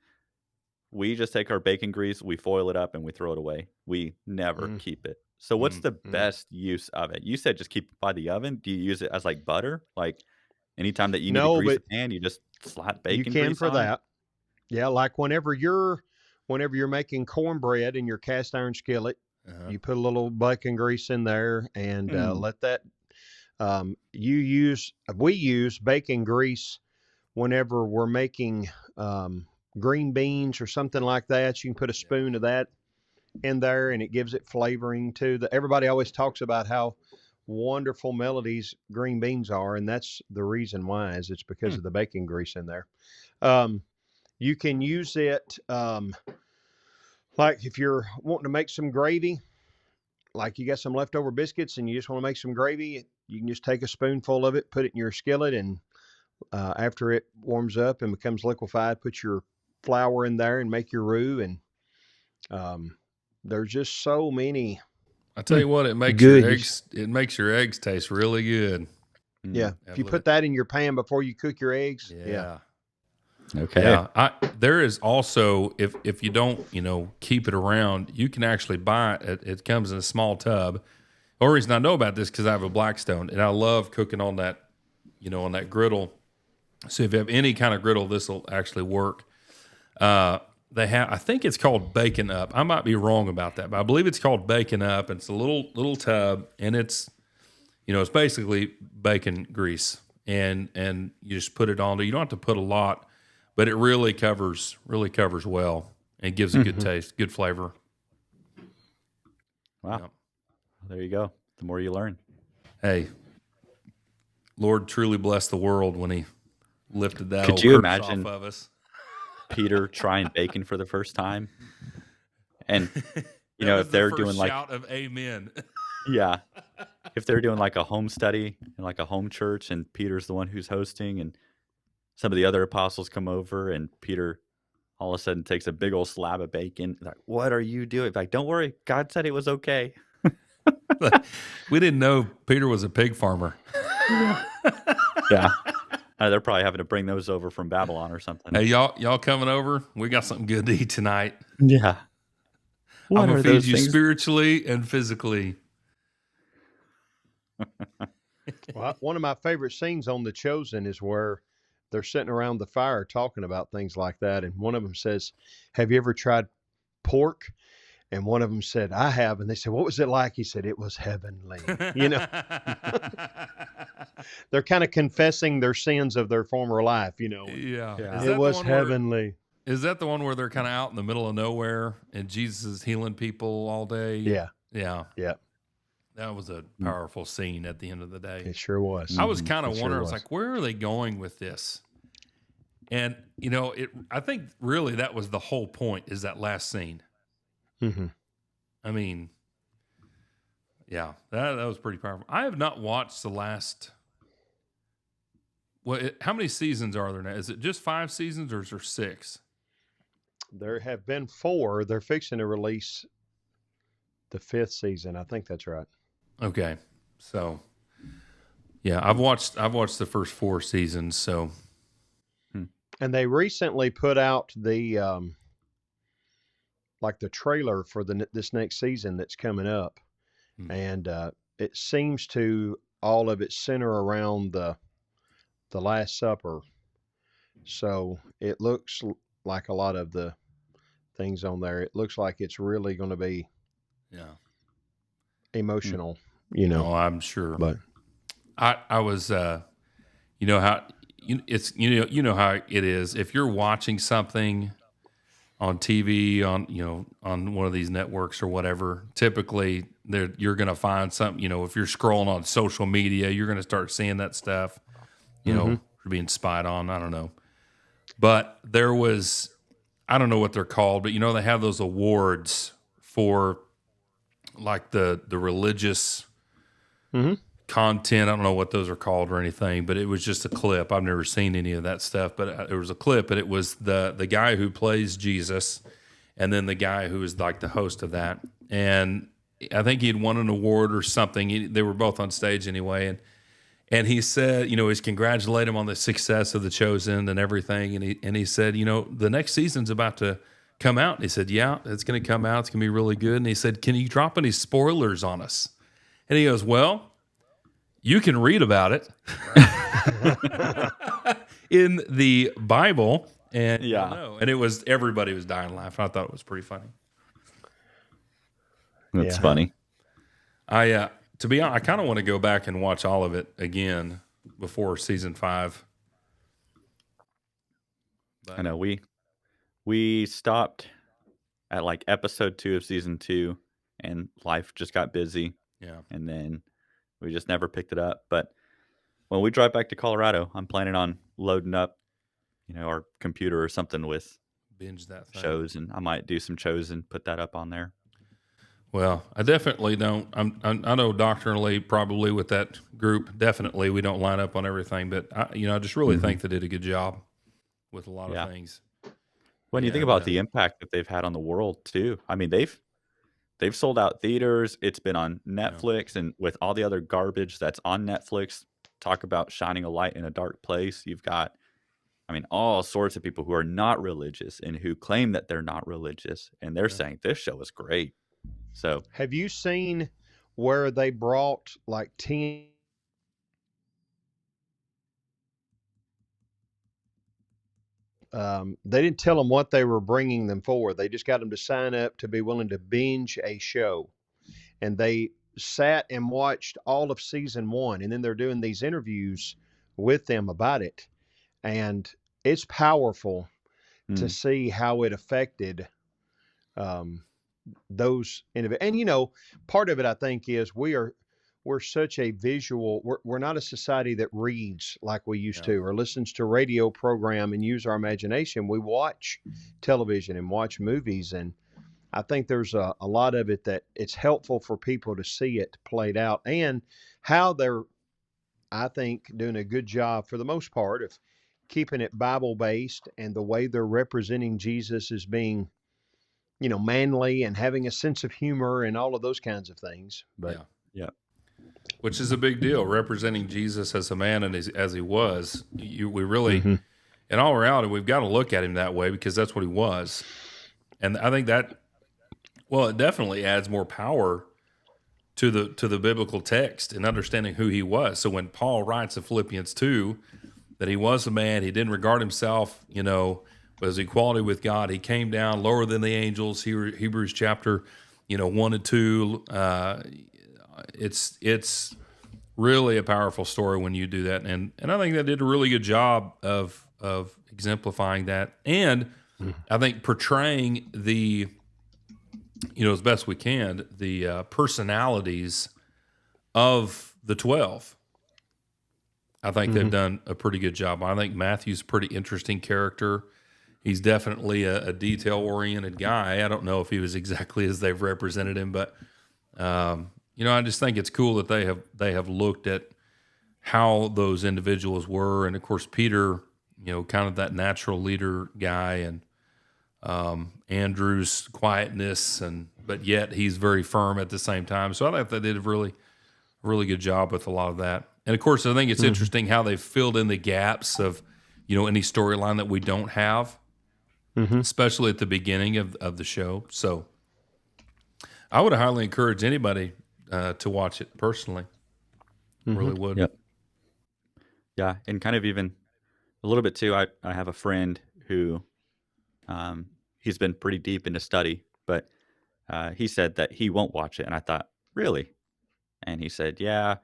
[SPEAKER 2] We just take our bacon grease, we foil it up, and we throw it away. We never keep it. So what's the best use of it? You said just keep it by the oven. Do you use it as like butter? Like anytime that you need to grease a pan, you just slap bacon grease on?
[SPEAKER 3] You can for that. Yeah, like whenever you're making cornbread in your cast iron skillet, you put a little bacon grease in there and let that. We use bacon grease whenever we're making green beans or something like that. You can put a spoon of that in there, and it gives it flavoring too. Everybody always talks about how wonderful melodies green beans are, and that's the reason why. It's because of the bacon grease in there. You can use it like if you're wanting to make some gravy, like you got some leftover biscuits and you just want to make some gravy, you can just take a spoonful of it, put it in your skillet, and after it warms up and becomes liquefied, put your flour in there and make your roux. And there's just so many.
[SPEAKER 1] I tell you what, it makes your eggs taste really good.
[SPEAKER 3] Yeah. If you put that in your pan before you cook your eggs. Yeah.
[SPEAKER 2] Okay.
[SPEAKER 1] Yeah. There is also, if you don't, keep it around, you can actually buy it. It comes in a small tub. The only reason I know about this because I have a Blackstone and I love cooking on that, on that griddle. So if you have any kind of griddle, this will actually work. They have, I think it's called Bacon Up. I might be wrong about that, but I believe it's called Bacon Up. It's a little tub, and it's, it's basically bacon grease, and you just put it on there. You don't have to put a lot, but it really covers well and gives a good taste, good flavor.
[SPEAKER 2] Wow. Yep. There you go. The more you learn.
[SPEAKER 1] Hey, Lord truly blessed the world when he lifted that.
[SPEAKER 2] Could you imagine
[SPEAKER 1] off of us?
[SPEAKER 2] Peter trying bacon for the first time? And if they're doing like
[SPEAKER 1] shout of amen.
[SPEAKER 2] Yeah. If they're doing like a home study and like a home church, and Peter's the one who's hosting, and some of the other apostles come over, and Peter all of a sudden takes a big old slab of bacon. Like, what are you doing? Like, don't worry, God said it was okay.
[SPEAKER 1] We didn't know Peter was a pig farmer.
[SPEAKER 2] Yeah. They're probably having to bring those over from Babylon or something.
[SPEAKER 1] Hey, y'all coming over? We got something good to eat tonight.
[SPEAKER 2] Yeah.
[SPEAKER 1] I'm going to feed you spiritually and physically.
[SPEAKER 3] Well, one of my favorite scenes on The Chosen is where they're sitting around the fire talking about things like that. And one of them says, "Have you ever tried pork?" And one of them said, "I have." And they said, "What was it like?" He said, "It was heavenly." They're kind of confessing their sins of their former life,
[SPEAKER 1] Yeah.
[SPEAKER 3] It was heavenly.
[SPEAKER 1] Is that the one where they're kind of out in the middle of nowhere and Jesus is healing people all day?
[SPEAKER 3] Yeah.
[SPEAKER 1] Yeah.
[SPEAKER 3] Yeah.
[SPEAKER 1] That was a powerful scene at the end of the day.
[SPEAKER 3] It sure was.
[SPEAKER 1] I was kind of wondering, I was like, where are they going with this? And, I think really that was the whole point, is that last scene.
[SPEAKER 3] Mm-hmm.
[SPEAKER 1] I mean, yeah, that was pretty powerful. I have not watched the last. How many seasons are there now? Is it just 5 seasons or is there 6?
[SPEAKER 3] There have been 4. They're fixing to release the 5th season. I think that's right.
[SPEAKER 1] Okay, so yeah, I've watched the first 4 seasons. So,
[SPEAKER 3] and they recently put out the like the trailer for this next season that's coming up, and it seems to all of it center around the Last Supper So it looks like a lot of the things on there. It looks like it's really going to be
[SPEAKER 1] Yeah.
[SPEAKER 3] emotional,
[SPEAKER 1] Oh, I'm sure.
[SPEAKER 3] but
[SPEAKER 1] I was you know how you know how it is if you're watching something on TV on one of these networks or whatever. Typically, you're going to find something. If you're scrolling on social media, you're going to start seeing that stuff.
[SPEAKER 3] hmm
[SPEAKER 1] For being spied on. I don't know, but there was I don't know what they're called, but they have those awards for like the religious
[SPEAKER 3] hmm
[SPEAKER 1] content. I don't know what those are called or anything, but it was just a clip. I've never seen any of that stuff, but it was a clip, and it was the guy who plays Jesus, and then the guy who is like the host of that, and I think he'd won an award or something. They were both on stage anyway, and he said, he's congratulate him on the success of The Chosen and everything, and he said, the next season's about to come out. And he said, yeah, it's going to come out. It's going to be really good. And he said, can you drop any spoilers on us? And he goes, well, you can read about it in the Bible, and
[SPEAKER 2] Yeah.
[SPEAKER 1] you'll know. And everybody was dying laughing. I thought it was pretty funny.
[SPEAKER 2] That's
[SPEAKER 3] Yeah.
[SPEAKER 2] funny.
[SPEAKER 1] To be honest, I kind of want to go back and watch all of it again before season 5.
[SPEAKER 2] I know we stopped at like episode 2 of season 2, and life just got busy,
[SPEAKER 1] Yeah.
[SPEAKER 2] and then we just never picked it up. But when we drive back to Colorado, I'm planning on loading up, our computer or something with
[SPEAKER 1] Binge that thing.
[SPEAKER 2] shows, and I might do some Chosen, put that up on there.
[SPEAKER 1] Well, I definitely don't. I know doctrinally, probably with that group, definitely we don't line up on everything. But I just really think they did a good job with a lot
[SPEAKER 2] Yeah.
[SPEAKER 1] of things.
[SPEAKER 2] When you think about the impact that they've had on the world too, I mean they've sold out theaters. It's been on Netflix, and with all the other garbage that's on Netflix, talk about shining a light in a dark place. You've got, all sorts of people who are not religious and who claim that they're not religious, and they're saying this show is great. So
[SPEAKER 3] Have you seen where they brought like 10? They didn't tell them what they were bringing them for. They just got them to sign up to be willing to binge a show. And they sat and watched all of season 1. And then they're doing these interviews with them about it. And it's powerful to see how it affected those individuals. And part of it, I think, is we're such a visual. We're not a society that reads like we used to, or listens to radio program and use our imagination. We watch television and watch movies, and I think there's a lot of it that it's helpful for people to see it played out, and how they're, I think, doing a good job for the most part of keeping it Bible based, and the way they're representing Jesus as being, manly and having a sense of humor and all of those kinds of things. But
[SPEAKER 2] yeah.
[SPEAKER 1] Which is a big deal, representing Jesus as a man and as he was. We really, in all reality, we've got to look at him that way, because that's what he was. And I think that, it definitely adds more power to the biblical text and understanding who he was. So when Paul writes in Philippians 2 that he was a man, he didn't regard himself, as equality with God. He came down lower than the angels. Hebrews chapter, 1 and 2. It's really a powerful story when you do that, and I think they did a really good job of exemplifying that, and I think portraying the, as best we can, the personalities of the 12. I think they've done a pretty good job. I think Matthew's a pretty interesting character. He's definitely a detail-oriented guy. I don't know if he was exactly as they've represented him, but I just think it's cool that they have looked at how those individuals were, and of course Peter, kind of that natural leader guy, and Andrew's quietness, but yet he's very firm at the same time. So I think they did a really good job with a lot of that. And of course, I think it's interesting how they filled in the gaps of, any storyline that we don't have, especially at the beginning of the show. So I would highly encourage anybody to watch it personally. Really would.
[SPEAKER 2] Yep. Yeah, and kind of even a little bit too. I have a friend who he's been pretty deep into study, but he said that he won't watch it. And I thought, really? And he said, yeah.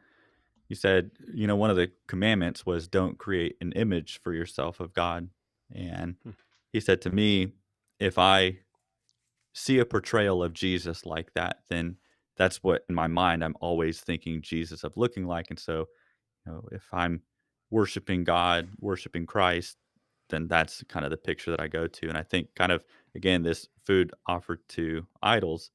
[SPEAKER 2] He said, one of the commandments was don't create an image for yourself of God. And
[SPEAKER 3] Hmm.
[SPEAKER 2] he said to me, if I see a portrayal of Jesus like that, then that's what in my mind I'm always thinking Jesus of looking like. And so, if I'm worshiping God, worshiping Christ, then that's kind of the picture that I go to. And I think kind of again, this food offered to idols,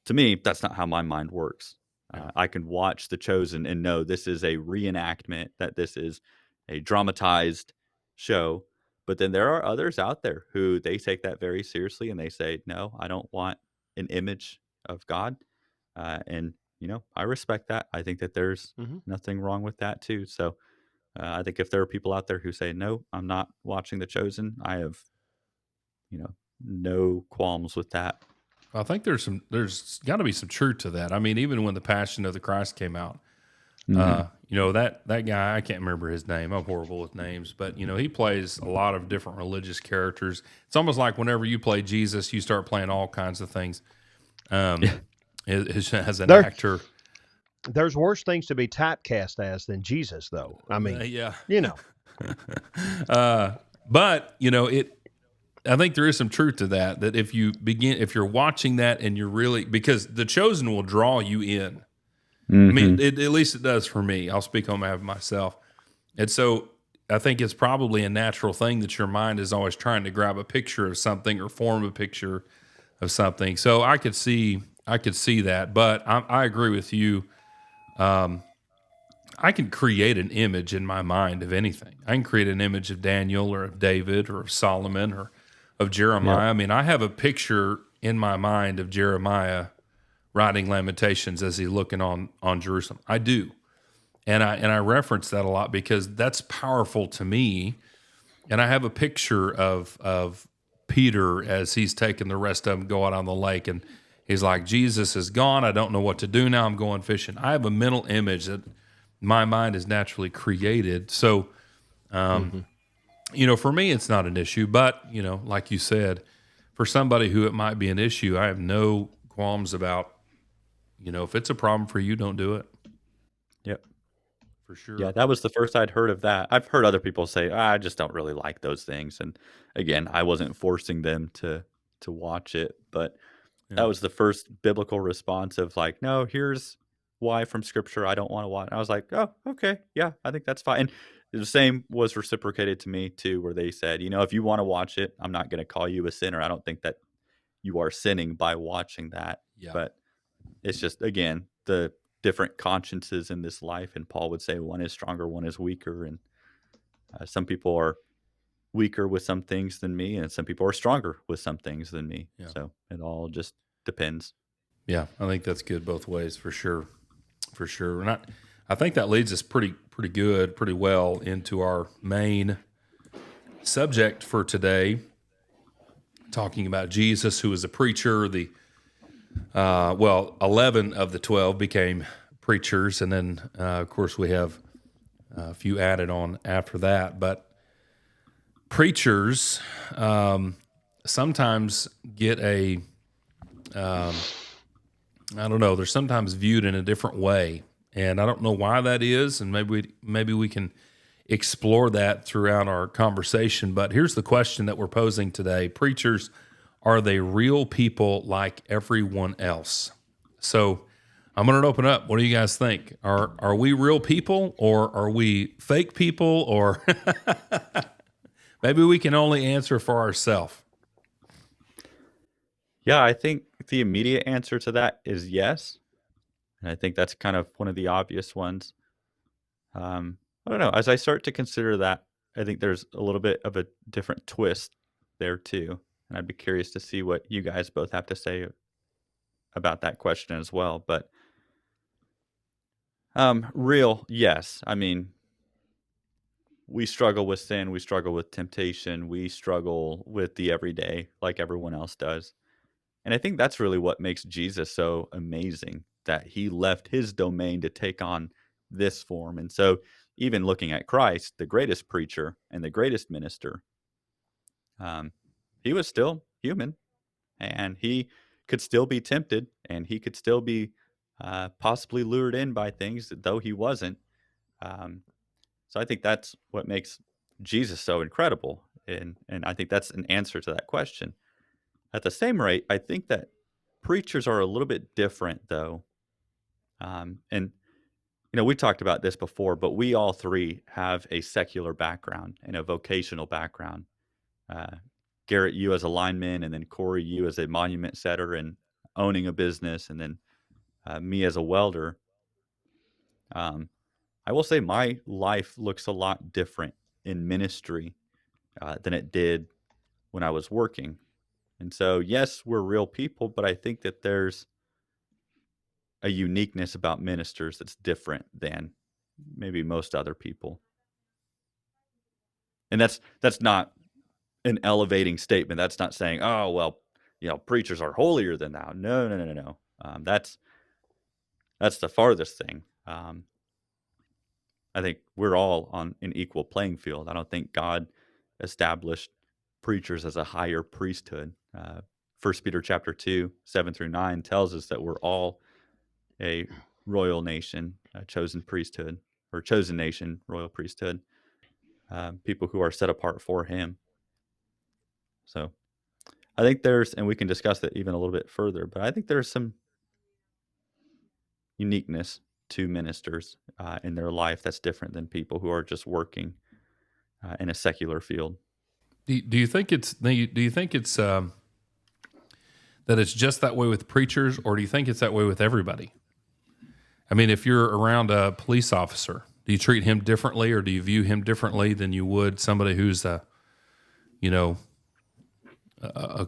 [SPEAKER 2] to me, that's not how my mind works.
[SPEAKER 1] Yeah.
[SPEAKER 2] I can watch The Chosen and know this is a reenactment, that this is a dramatized show. But then there are others out there who they take that very seriously and they say, no, I don't want an image of God. And, I respect that. I think that there's
[SPEAKER 3] Hmm.
[SPEAKER 2] nothing wrong with that too. So I think if there are people out there who say, no, I'm not watching The Chosen, I have, no qualms with that.
[SPEAKER 1] I think there's got to be some truth to that. I mean, even when the Passion of the Christ came out, that guy, I can't remember his name. I'm horrible with names, but he plays a lot of different religious characters. It's almost like whenever you play Jesus, you start playing all kinds of things. As an
[SPEAKER 3] There,
[SPEAKER 1] actor,
[SPEAKER 3] there's worse things to be typecast as than Jesus, though. I mean,
[SPEAKER 1] yeah.
[SPEAKER 3] you know,
[SPEAKER 1] But I think there is some truth to that. That if you're watching that and you're really, because The Chosen will draw you in. I mean, at least it does for me. I'll speak on behalf of myself. And so I think it's probably a natural thing that your mind is always trying to grab a picture of something or form a picture of something. So I could see that, but I agree with you. I can create an image in my mind of anything. I can create an image of Daniel or of David or of Solomon or of Jeremiah.
[SPEAKER 2] Yep.
[SPEAKER 1] I mean, I have a picture in my mind of Jeremiah writing Lamentations as he's looking on Jerusalem. I do. And I reference that a lot because that's powerful to me. And I have a picture of Peter as he's taking the rest of them go out on the lake, and he's like, Jesus is gone. I don't know what to do now. I'm going fishing. I have a mental image that my mind is naturally created. So, for me, it's not an issue. But, like you said, for somebody who it might be an issue, I have no qualms about, if it's a problem for you, don't do it.
[SPEAKER 2] Yep.
[SPEAKER 1] For sure.
[SPEAKER 2] Yeah, that was the first I'd heard of that. I've heard other people say, I just don't really like those things. And again, I wasn't forcing them to watch it, but
[SPEAKER 1] Yeah.
[SPEAKER 2] that was the first biblical response of like, no, here's why from scripture I don't want to watch. And I was like, oh, okay, yeah, I think that's fine. And the same was reciprocated to me too, where they said, if you want to watch it, I'm not going to call you a sinner. I don't think that you are sinning by watching that.
[SPEAKER 1] Yeah.
[SPEAKER 2] But it's just, again, the different consciences in this life. And Paul would say one is stronger, one is weaker. And some people are weaker with some things than me, and some people are stronger with some things than me.
[SPEAKER 1] Yeah.
[SPEAKER 2] So it all just depends.
[SPEAKER 1] Yeah, I think that's good both ways for sure. For sure. And I think that leads us pretty well into our main subject for today, talking about Jesus, who was a preacher. 11 of the 12 became preachers, and then, of course, we have a few added on after that. But preachers sometimes get I don't know, they're sometimes viewed in a different way, and I don't know why that is, and maybe we can explore that throughout our conversation. But here's the question that we're posing today. Preachers, are they real people like everyone else? So I'm going to open up. What do you guys think? Are we real people, or are we fake people, or maybe we can only answer for ourselves?
[SPEAKER 2] Yeah, I think the immediate answer to that is yes. And I think that's kind of one of the obvious ones. I don't know. As I start to consider that, I think there's a little bit of a different twist there too. And I'd be curious to see what you guys both have to say about that question as well. But real, yes. I mean, we struggle with sin, we struggle with temptation, we struggle with the everyday like everyone else does. And I think that's really what makes Jesus so amazing, that he left his domain to take on this form. And so even looking at Christ, the greatest preacher and the greatest minister, he was still human, and he could still be tempted, and he could still be possibly lured in by things, though he wasn't. So I think that's what makes Jesus so incredible, and I think that's an answer to that question. At the same rate, I think that preachers are a little bit different, though. And we talked about this before, but we all three have a secular background and a vocational background. Garrett, you as a lineman, and then Corey, you as a monument setter and owning a business, and then me as a welder. I will say my life looks a lot different in ministry than it did when I was working. And so, yes, we're real people, but I think that there's a uniqueness about ministers that's different than maybe most other people. And that's not an elevating statement. That's not saying, oh, well, preachers are holier than thou. No. That's the farthest thing. I think we're all on an equal playing field. I don't think God established preachers as a higher priesthood. 1 Peter chapter 2, 7-9 tells us that we're all a royal nation, a chosen priesthood, or chosen nation, royal priesthood, people who are set apart for him. So I think and we can discuss that even a little bit further, but I think there's some uniqueness to ministers in their life that's different than people who are just working in a secular field.
[SPEAKER 1] Do you think it's that it's just that way with preachers, or do you think it's that way with everybody? I mean, if you're around a police officer, do you treat him differently, or do you view him differently than you would somebody who's a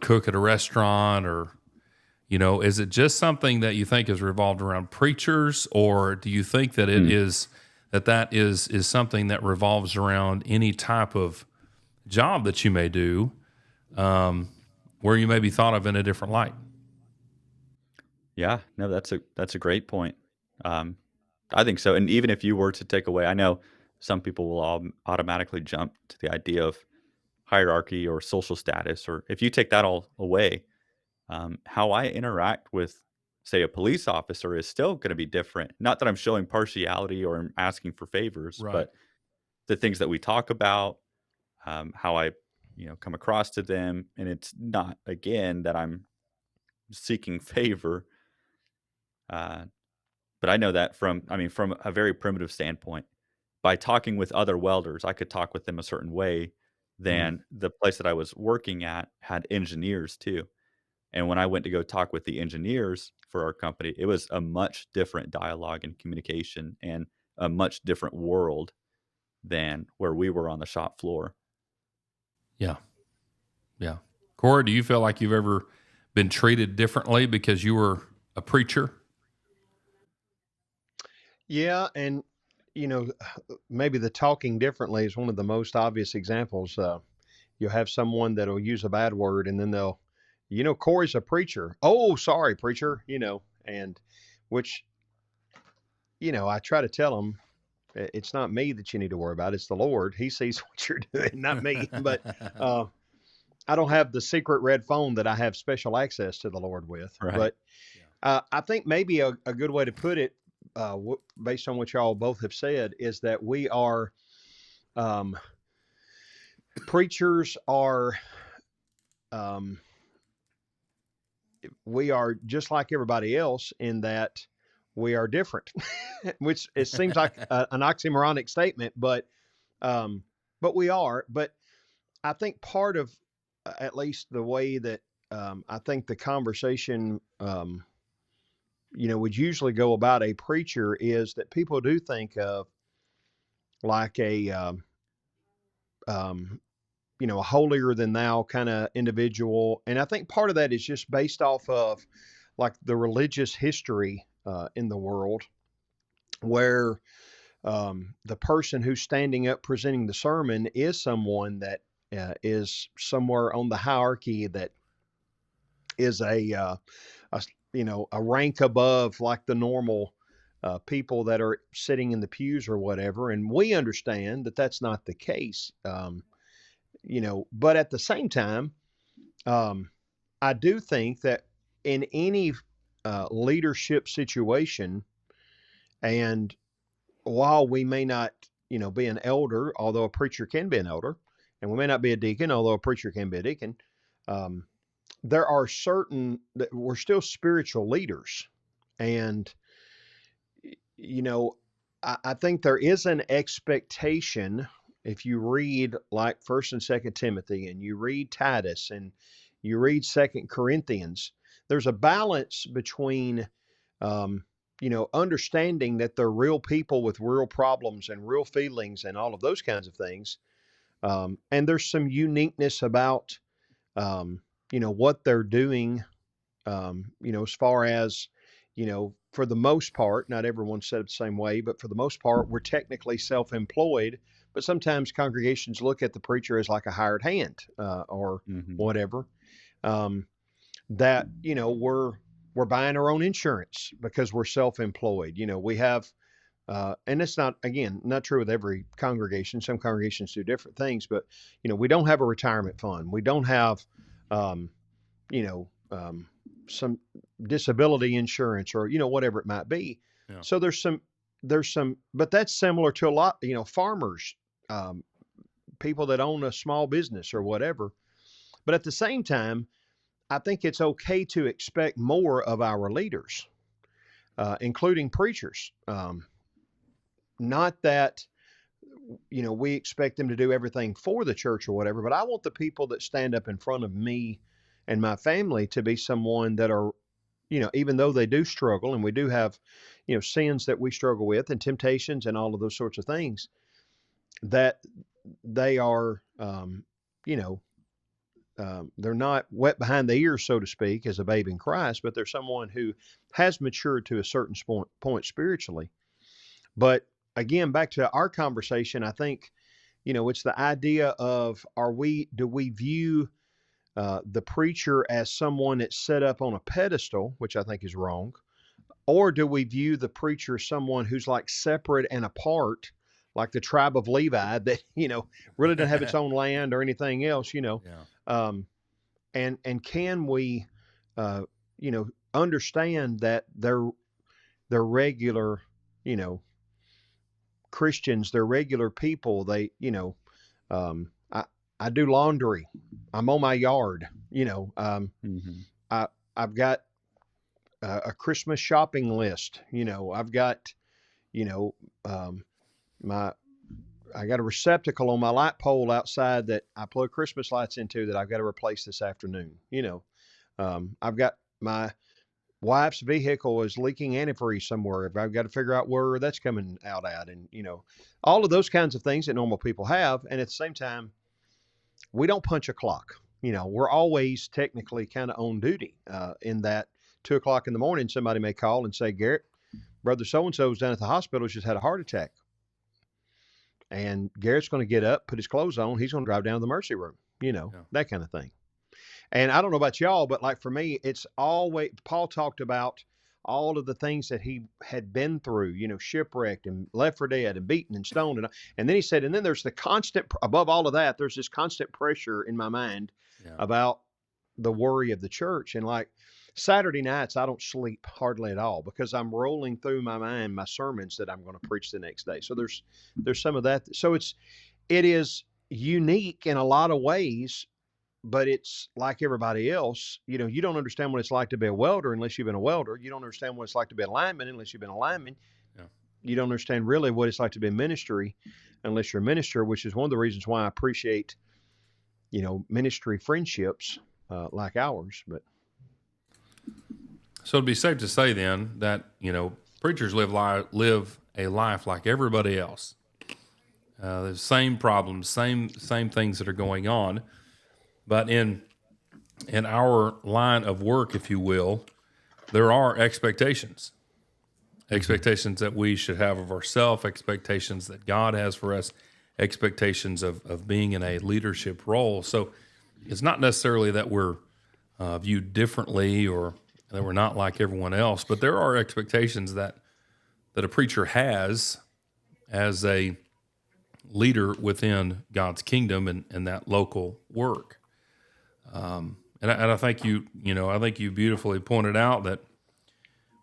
[SPEAKER 1] cook at a restaurant, or is it just something that you think is revolved around preachers, or do you think that it is that is something that revolves around any type of job that you may do, where you may be thought of in a different light?
[SPEAKER 2] Yeah, no, that's a great point. I think so. And even if you were to take away, I know some people will all automatically jump to the idea of hierarchy or social status, or if you take that all away, how I interact with, say, a police officer is still going to be different. Not that I'm showing partiality or I'm asking for favors,
[SPEAKER 1] Right.
[SPEAKER 2] but the things that we talk about, how I, come across to them, and it's not, again, that I'm seeking favor. But I know that from a very primitive standpoint, by talking with other welders, I could talk with them a certain way than the place that I was working at had engineers too. And when I went to go talk with the engineers for our company, it was a much different dialogue and communication and a much different world than where we were on the shop floor.
[SPEAKER 1] Yeah. Corey, do you feel like you've ever been treated differently because you were a preacher?
[SPEAKER 3] Yeah, and maybe the talking differently is one of the most obvious examples. You'll have someone that'll use a bad word, and then they'll, Corey's a preacher. Oh, sorry, preacher. And which, I try to tell them, it's not me that you need to worry about. It's the Lord. He sees what you're doing, not me. But I don't have the secret red phone that I have special access to the Lord with.
[SPEAKER 2] Right.
[SPEAKER 3] But I think maybe a good way to put it, based on what y'all both have said, is that preachers are, we are just like everybody else in that we are different, which it seems like an oxymoronic statement, but we are. But I think part of, at least the way that I think the conversation, would usually go about a preacher is that people do think of like a holier than thou kind of individual. And I think part of that is just based off of like the religious history in the world, where the person who's standing up presenting the sermon is someone that is somewhere on the hierarchy, that is a rank above like the normal people that are sitting in the pews or whatever. And we understand that that's not the case, but at the same time, I do think that in any leadership situation, and while we may not, be an elder, although a preacher can be an elder, and we may not be a deacon, although a preacher can be a deacon, there are certain that we're still spiritual leaders. And, I think there is an expectation. If you read like First and Second Timothy, and you read Titus, and you read Second Corinthians, there's a balance between, understanding that they're real people with real problems and real feelings and all of those kinds of things. And there's some uniqueness about, what they're doing, as far as, for the most part, not everyone's set up the same way, but for the most part, we're technically self-employed. But sometimes congregations look at the preacher as like a hired hand, or whatever. That we're buying our own insurance because we're self-employed. We have, and it's not true with every congregation. Some congregations do different things, but we don't have a retirement fund. We don't have, some disability insurance, or whatever it might be.
[SPEAKER 1] Yeah.
[SPEAKER 3] So there's some, but that's similar to a lot, farmers, people that own a small business or whatever. But at the same time, I think it's okay to expect more of our leaders, including preachers. Not that, we expect them to do everything for the church or whatever, but I want the people that stand up in front of me and my family to be someone that are, even though they do struggle, and we do have, sins that we struggle with and temptations and all of those sorts of things, that they are, they're not wet behind the ears, so to speak, as a babe in Christ, but they're someone who has matured to a certain point spiritually. But again, back to our conversation, I think, it's the idea of, do we view the preacher as someone that's set up on a pedestal, which I think is wrong, or do we view the preacher as someone who's like separate and apart, like the tribe of Levi that, really doesn't have its own land or anything else,
[SPEAKER 1] Yeah.
[SPEAKER 3] And can we, understand that they're regular, Christians, they're regular people. They, I do laundry. I'm on my yard, I've got a Christmas shopping list. I've got, I got a receptacle on my light pole outside that I plug Christmas lights into that I've got to replace this afternoon. I've got my wife's vehicle is leaking antifreeze somewhere. I've got to figure out where that's coming out at, and all of those kinds of things that normal people have. And at the same time, we don't punch a clock. We're always technically kind of on duty, in that 2:00 in the morning, somebody may call and say, Garrett, brother so-and-so's down at the hospital, just had a heart attack. And Garrett's going to get up, put his clothes on. He's going to drive down to the emergency room, that kind of thing. And I don't know about y'all, but like for me, it's always, Paul talked about all of the things that he had been through, shipwrecked and left for dead and beaten and stoned. And then he said, and then there's the constant, above all of that, there's this constant pressure in my mind about the worry of the church. And like Saturday nights, I don't sleep hardly at all because I'm rolling through my mind my sermons that I'm going to preach the next day. So there's some of that. So it is unique in a lot of ways, but it's like everybody else. You don't understand what it's like to be a welder unless you've been a welder. You don't understand what it's like to be a lineman unless you've been a lineman.
[SPEAKER 1] Yeah.
[SPEAKER 3] You don't understand really what it's like to be in ministry unless you're a minister, which is one of the reasons why I appreciate, ministry friendships like ours. But
[SPEAKER 1] so it'd be safe to say then that, preachers live a life like everybody else. The same problems, same things that are going on. But in our line of work, if you will, there are expectations that we should have of ourselves, expectations that God has for us, expectations of being in a leadership role. So it's not necessarily that we're viewed differently or that we're not like everyone else, but there are expectations that that a preacher has as a leader within God's kingdom and that local work. And I think I think you beautifully pointed out that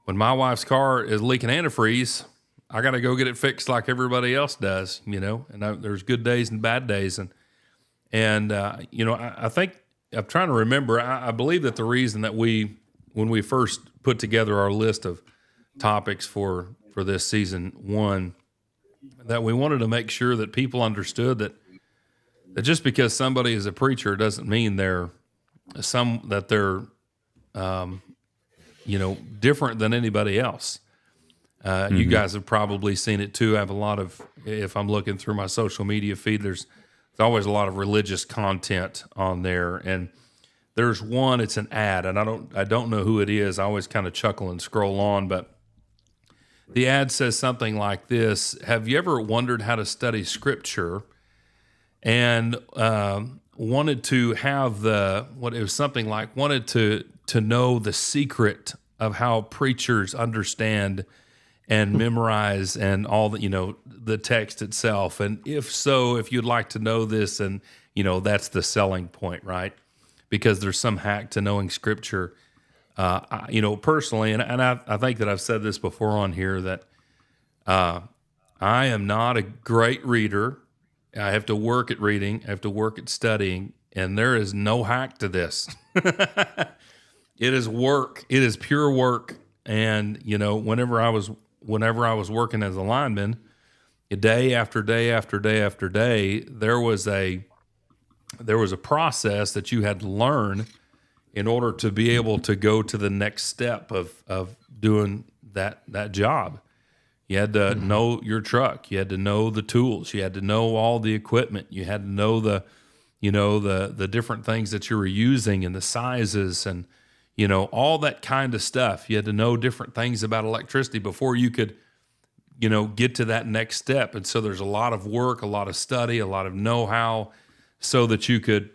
[SPEAKER 1] when my wife's car is leaking antifreeze, I got to go get it fixed like everybody else does, and there's good days and bad days. I think I'm trying to remember, I believe that the reason that when we first put together our list of topics for this season 1, that we wanted to make sure that people understood that just because somebody is a preacher doesn't mean they're different than anybody else. You guys have probably seen it too. I have a lot of, if I'm looking through my social media feed, there's always a lot of religious content on there. And there's one, it's an ad, and I don't know who it is. I always kind of chuckle and scroll on, but the ad says something like this: have you ever wondered how to study scripture and wanted to have wanted to know the secret of how preachers understand and memorize and all the text itself? And if so, if you'd like to know this, and that's the selling point, right? Because there's some hack to knowing scripture. Personally, and I think that I've said this before on here, that I am not a great reader. I have to work at reading. I have to work at studying, and there is no hack to this. It is work. It is pure work. And whenever I was working as a lineman, day after day after day after day, there was a process that you had to learn in order to be able to go to the next step of doing that job. You had to know your truck. You had to know the tools. You had to know all the equipment. You had to know the different things that you were using and the sizes and all that kind of stuff. You had to know different things about electricity before you could get to that next step. And so there's a lot of work, a lot of study, a lot of know-how, so that you could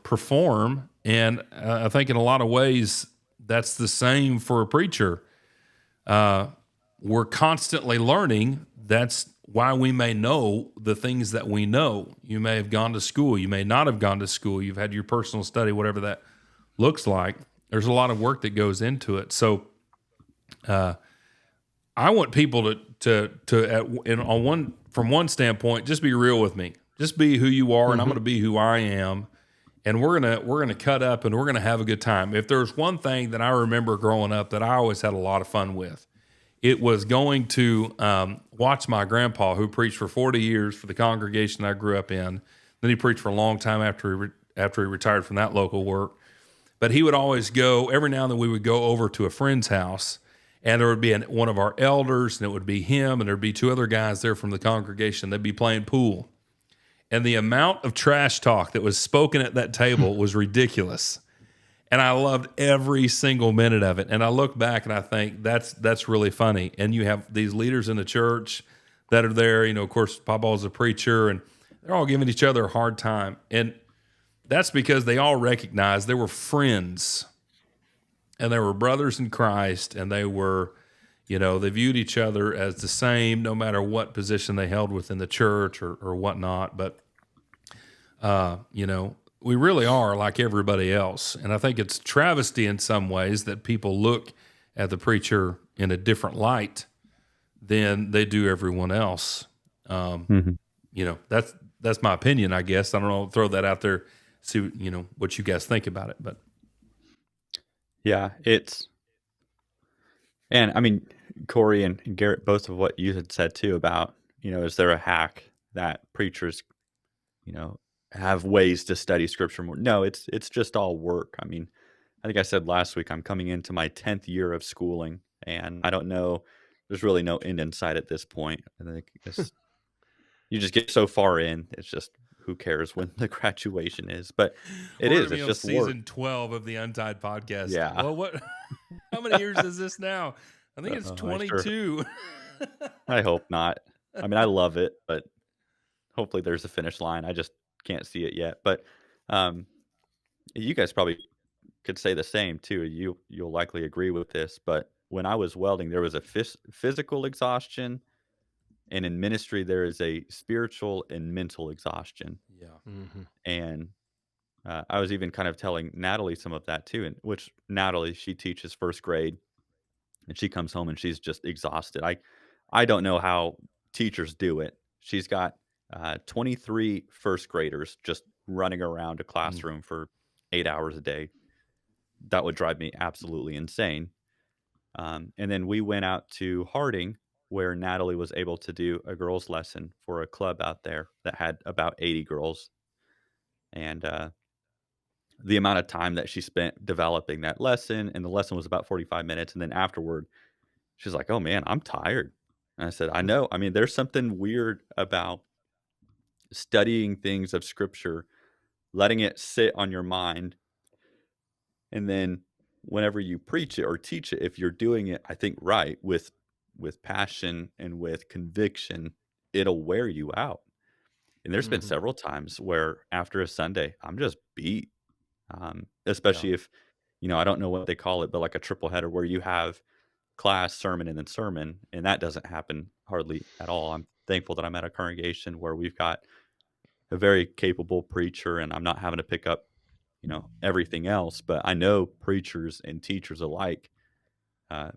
[SPEAKER 1] perform. And I think in a lot of ways that's the same for a preacher. We're constantly learning. That's why we may know the things that we know. You may have gone to school. You may not have gone to school. You've had your personal study, whatever that looks like. There's a lot of work that goes into it. So I want people from one standpoint, just be real with me. Just be who you are, and I'm going to be who I am. And we're gonna cut up, and we're gonna have a good time. If there's one thing that I remember growing up that I always had a lot of fun with, it was going to watch my grandpa, who preached for 40 years for the congregation I grew up in. Then he preached for a long time after he retired from that local work. But he would always go, every now and then we would go over to a friend's house, and there would be one of our elders, and it would be him, and there'd be 2 other guys there from the congregation. They'd be playing pool. And the amount of trash talk that was spoken at that table was ridiculous. And I loved every single minute of it. And I look back and I think that's really funny. And you have these leaders in the church that are there. Of course, Papa's a preacher, and they're all giving each other a hard time. And that's because they all recognized they were friends, and they were brothers in Christ, and they were, they viewed each other as the same, no matter what position they held within the church or whatnot. But, we really are like everybody else. And I think it's travesty in some ways that people look at the preacher in a different light than they do everyone else. That's my opinion, I guess. I don't know, throw that out there, see, what you guys think about it. But
[SPEAKER 2] yeah, and I mean, Corey and Garrett, both of what you had said too about, is there a hack that preachers, have ways to study scripture more? No, it's just all work. I mean, I think I said last week, I'm coming into my 10th year of schooling, and I don't know, there's really no end in sight at this point. I think you just get so far in, it's just, who cares when the graduation is? But it's just
[SPEAKER 1] season
[SPEAKER 2] work.
[SPEAKER 1] 12 of the Untied Podcast.
[SPEAKER 2] Yeah.
[SPEAKER 1] Well, how many years is this now? I think it's 22.
[SPEAKER 2] I hope not. I mean, I love it, but hopefully there's a finish line. I just can't see it yet. But you guys probably could say the same too. You'll likely agree with this, but when I was welding, there was a physical exhaustion, and in ministry, there is a spiritual and mental exhaustion.
[SPEAKER 1] Yeah.
[SPEAKER 3] Mm-hmm.
[SPEAKER 2] And I was even kind of telling Natalie some of that too, and which Natalie, she teaches first grade, and she comes home and she's just exhausted. I don't know how teachers do it. She's got 23 first graders just running around a classroom for 8 hours a day. That would drive me absolutely insane. And then we went out to Harding, where Natalie was able to do a girls' lesson for a club out there that had about 80 girls. And the amount of time that she spent developing that lesson, and the lesson was about 45 minutes. And then afterward, she's like, "Oh man, I'm tired." And I said, "I know. I mean, there's something weird about studying things of scripture, letting it sit on your mind, and then whenever you preach it or teach it, if you're doing it, I think right with passion and with conviction, it'll wear you out." And there's been
[SPEAKER 3] Mm-hmm.
[SPEAKER 2] several times where after a Sunday, I'm just beat.
[SPEAKER 1] Yeah.
[SPEAKER 2] Especially if, I don't know what they call it, but like a triple header where you have class, sermon, and then sermon, and that doesn't happen hardly at all. I'm thankful that I'm at a congregation where we've got a very capable preacher, and I'm not having to pick up, everything else. But I know preachers and teachers alike, uh,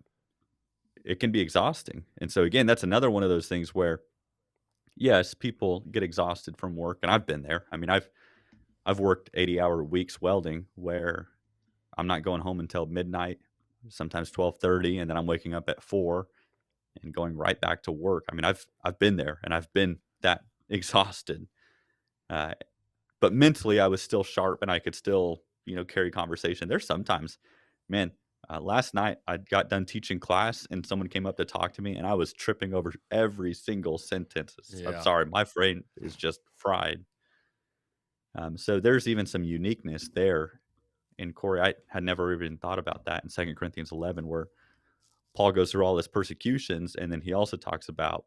[SPEAKER 2] it can be exhausting. And so again, that's another one of those things where, yes, people get exhausted from work, and I've been there. I mean, I've worked 80-hour weeks welding where I'm not going home until midnight, sometimes 12:30, and then I'm waking up at 4 and going right back to work. I mean, I've been there, and I've been that exhausted. Uh, but mentally, I was still sharp, and I could still, carry conversation. There's sometimes, man, last night I got done teaching class, and someone came up to talk to me, and I was tripping over every single sentence. I'm
[SPEAKER 1] Yeah.
[SPEAKER 2] sorry, my brain is just fried. So there's even some uniqueness there. And Corey, I had never even thought about that in 2 Corinthians 11, where Paul goes through all his persecutions, and then he also talks about,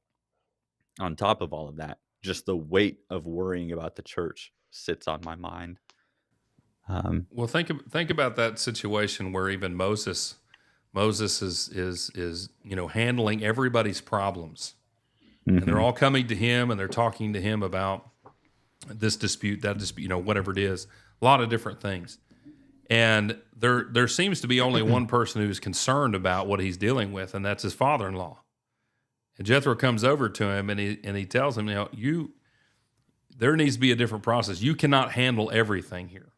[SPEAKER 2] on top of all of that, just the weight of worrying about the church sits on my mind.
[SPEAKER 1] Well, think about that situation where even Moses is handling everybody's problems, and they're all coming to him and they're talking to him about this dispute, that dispute, whatever it is, a lot of different things. And there seems to be only one person who's concerned about what he's dealing with, and that's his father-in-law. And Jethro comes over to him and he tells him, there needs to be a different process. You cannot handle everything here.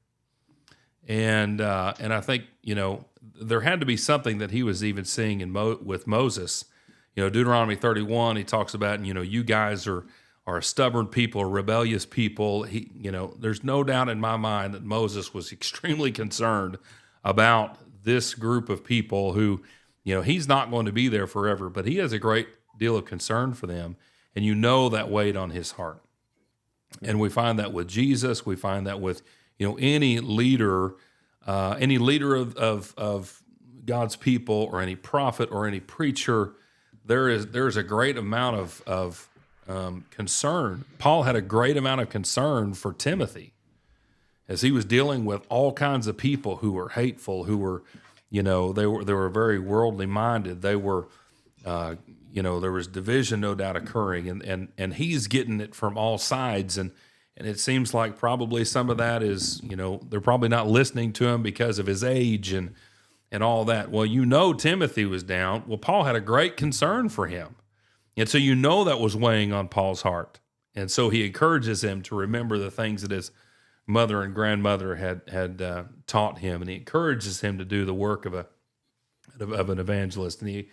[SPEAKER 1] And I think there had to be something that he was even seeing with Moses. Deuteronomy 31, he talks about you guys are a stubborn people, a rebellious people. There's no doubt in my mind that Moses was extremely concerned about this group of people who, he's not going to be there forever, but he has a great deal of concern for them, and that weighed on his heart. And we find that with Jesus. We find that with any leader of God's people, or any prophet or any preacher. There's a great amount of concern. Paul had a great amount of concern for Timothy as he was dealing with all kinds of people who were hateful, who were, they were very worldly minded. They were, there was division no doubt occurring, and he's getting it from all sides, and it seems like probably some of that is, they're probably not listening to him because of his age and all that. Well, Timothy was down. Well, Paul had a great concern for him. And so that was weighing on Paul's heart. And so he encourages him to remember the things that his mother and grandmother had taught him. And he encourages him to do the work of an evangelist. And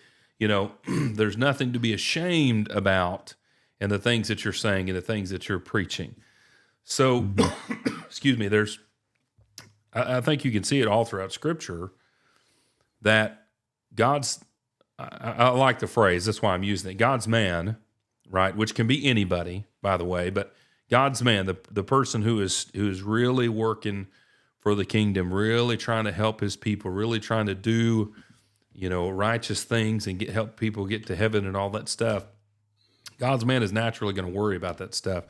[SPEAKER 1] there's nothing to be ashamed about in the things that you're saying and the things that you're preaching. So, excuse me, I think you can see it all throughout Scripture that I like the phrase, that's why I'm using it, God's man, right, which can be anybody, by the way, but God's man, the person who is really working for the kingdom, really trying to help his people, really trying to do, righteous things and help people get to heaven and all that stuff. God's man is naturally going to worry about that stuff.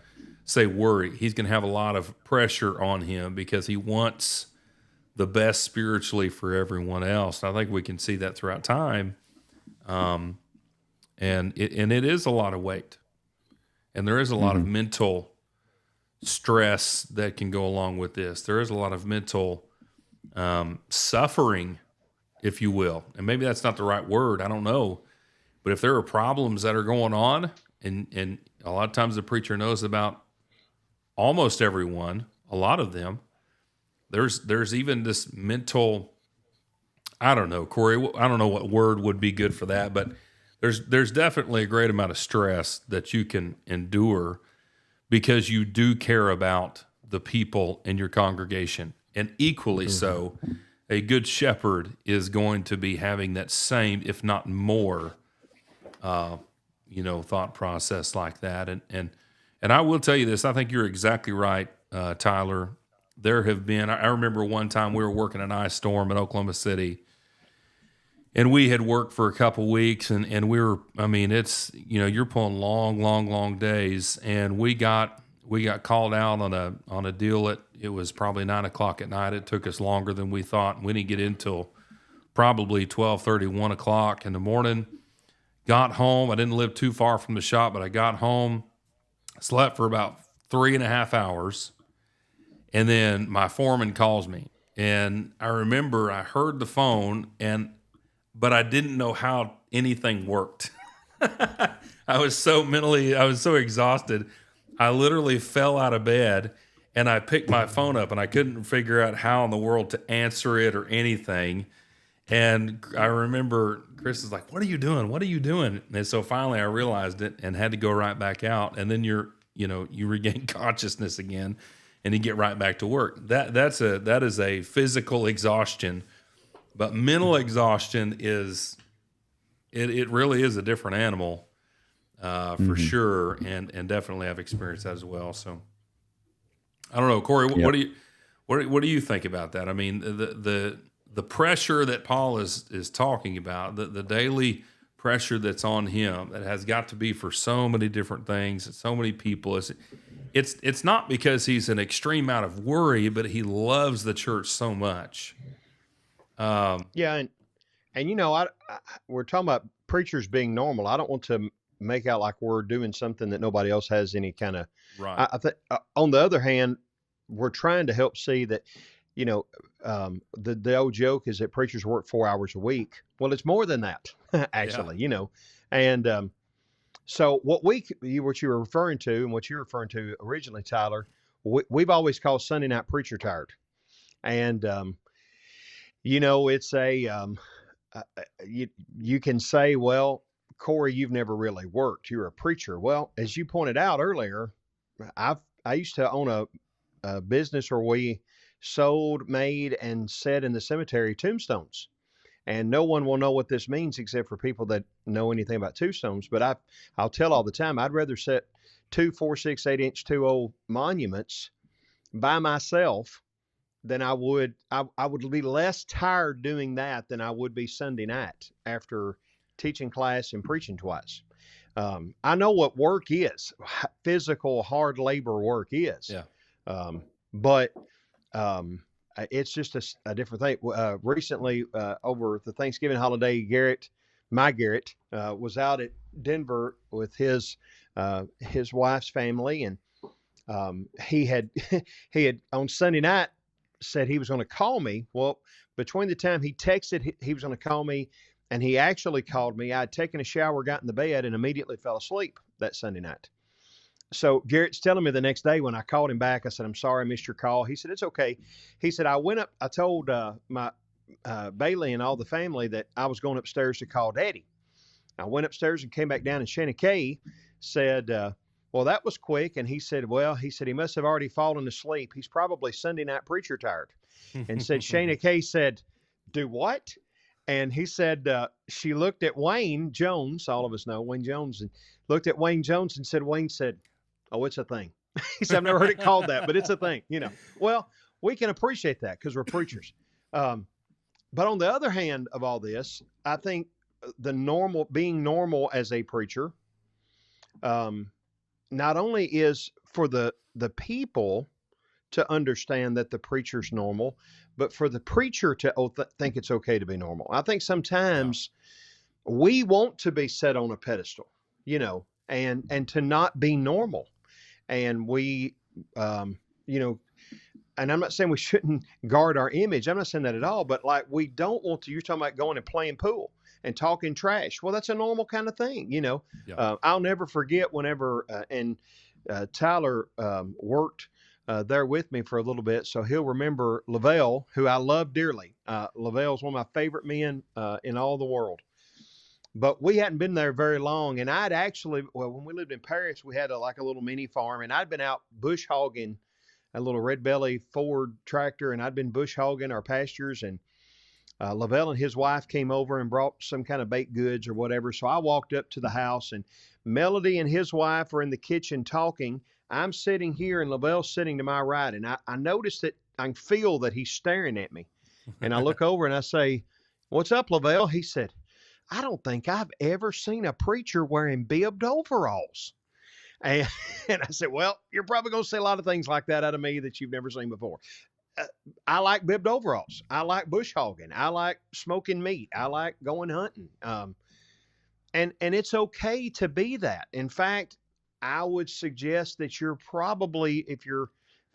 [SPEAKER 1] Say worry. He's going to have a lot of pressure on him because he wants the best spiritually for everyone else. And I think we can see that throughout time. And it is a lot of weight, and there is a lot of mental stress that can go along with this. There is a lot of mental suffering, if you will, and maybe that's not the right word. I don't know, but if there are problems that are going on, and a lot of times the preacher knows about almost everyone, a lot of them, there's even this mental, I don't know, Corey, I don't know what word would be good for that, but there's definitely a great amount of stress that you can endure because you do care about the people in your congregation. And equally so, a good shepherd is going to be having that same, if not more, thought process like that. And I will tell you this, I think you're exactly right, Tyler. There have been, I remember one time we were working an ice storm in Oklahoma City, and we had worked for a couple weeks, and we were, it's, you're pulling long days, and we got called out on a deal it was probably 9:00 at night. It took us longer than we thought, and we didn't get in till probably 12:30, 1:00 in the morning. Got home. I didn't live too far from the shop, but I got home, slept for about 3.5 hours, and then my foreman calls me, and I remember I heard the phone, but I didn't know how anything worked. I was so exhausted. I literally fell out of bed, and I picked my phone up, and I couldn't figure out how in the world to answer it or anything. And I remember Chris is like, "What are you doing? What are you doing?" And so finally I realized it and had to go right back out. And then you regain consciousness again, and you get right back to work. That is a physical exhaustion. But mental exhaustion is, it really is a different animal, for sure, and definitely I've experienced that as well. So I don't know, Corey, what do you think about that? I mean, the pressure that Paul is talking about, the daily pressure that's on him, that has got to be for so many different things, so many people. It's not because he's an extreme out of worry, but he loves the church so much.
[SPEAKER 3] And we're talking about preachers being normal. I don't want to make out like we're doing something that nobody else has any kind of.
[SPEAKER 1] Right.
[SPEAKER 3] I think on the other hand, we're trying to help see that, the old joke is that preachers work 4 hours a week. Well, it's more than that, actually. And so what you were referring to, and what you're referring to originally, Tyler, we've always called Sunday night preacher tired, and it's you can say, well, Corey, you've never really worked. You're a preacher. Well, as you pointed out earlier, I used to own a business where we sold, made, and set in the cemetery tombstones. And no one will know what this means except for people that know anything about tombstones. But I'll tell all the time, I'd rather set 2, 4, 6, 8-inch 2-0 monuments by myself than I would be less tired doing that than I would be Sunday night after teaching class and preaching twice. I know what work is, physical, hard labor work is.
[SPEAKER 1] Yeah.
[SPEAKER 3] But it's just a different thing. Recently, over the Thanksgiving holiday, Garrett was out at Denver with his wife's family, and he had on Sunday night said he was going to call me. Well, between the time he texted he was going to call me and he actually called me, I had taken a shower, got in the bed, and immediately fell asleep that Sunday night. So Garrett's telling me the next day when I called him back, I said, "I'm sorry I missed your call." He said, "It's okay." He said, I told my Bailey and all the family that I was going upstairs to call Daddy. I went upstairs and came back down, and Shanna Kay said, "Well, that was quick." And he said, he must have already fallen asleep. He's probably Sunday night preacher tired. And said, Shanna Kay said, "Do what?" And he said, she looked at Wayne Jones, all of us know Wayne Jones, and looked at Wayne Jones and said, Wayne said, "Oh, it's a thing." He said, "I've never heard it called that, but it's a thing." Well, we can appreciate that because we're preachers. But on the other hand of all this, I think being normal as a preacher, not only is for the people to understand that the preacher's normal, but for the preacher to think it's okay to be normal. I think sometimes we want to be set on a pedestal, and to not be normal. And we, you know, and I'm not saying we shouldn't guard our image. I'm not saying that at all. But like, we don't want to. You're talking about going and playing pool and talking trash. Well, that's a normal kind of thing.
[SPEAKER 1] Yeah.
[SPEAKER 3] I'll never forget whenever Tyler worked there with me for a little bit, so he'll remember Lavelle, who I love dearly. Lavelle's one of my favorite men in all the world. But we hadn't been there very long, and I'd actually, when we lived in Paris, we had a little mini farm, and I'd been out bush hogging a little red belly Ford tractor, and I'd been bush hogging our pastures, and Lavelle and his wife came over and brought some kind of baked goods or whatever. So I walked up to the house, and Melody and his wife are in the kitchen talking. I'm sitting here, and Lavelle's sitting to my right, and I noticed that I can feel that he's staring at me. And I look over and I say, "What's up, Lavelle?" He said, "I don't think I've ever seen a preacher wearing bibbed overalls." And, and I said, "Well, you're probably going to say a lot of things like that out of me that you've never seen before." I like bibbed overalls. I like bush hogging. I like smoking meat. I like going hunting. And it's okay to be that. In fact, I would suggest that you're probably, if you're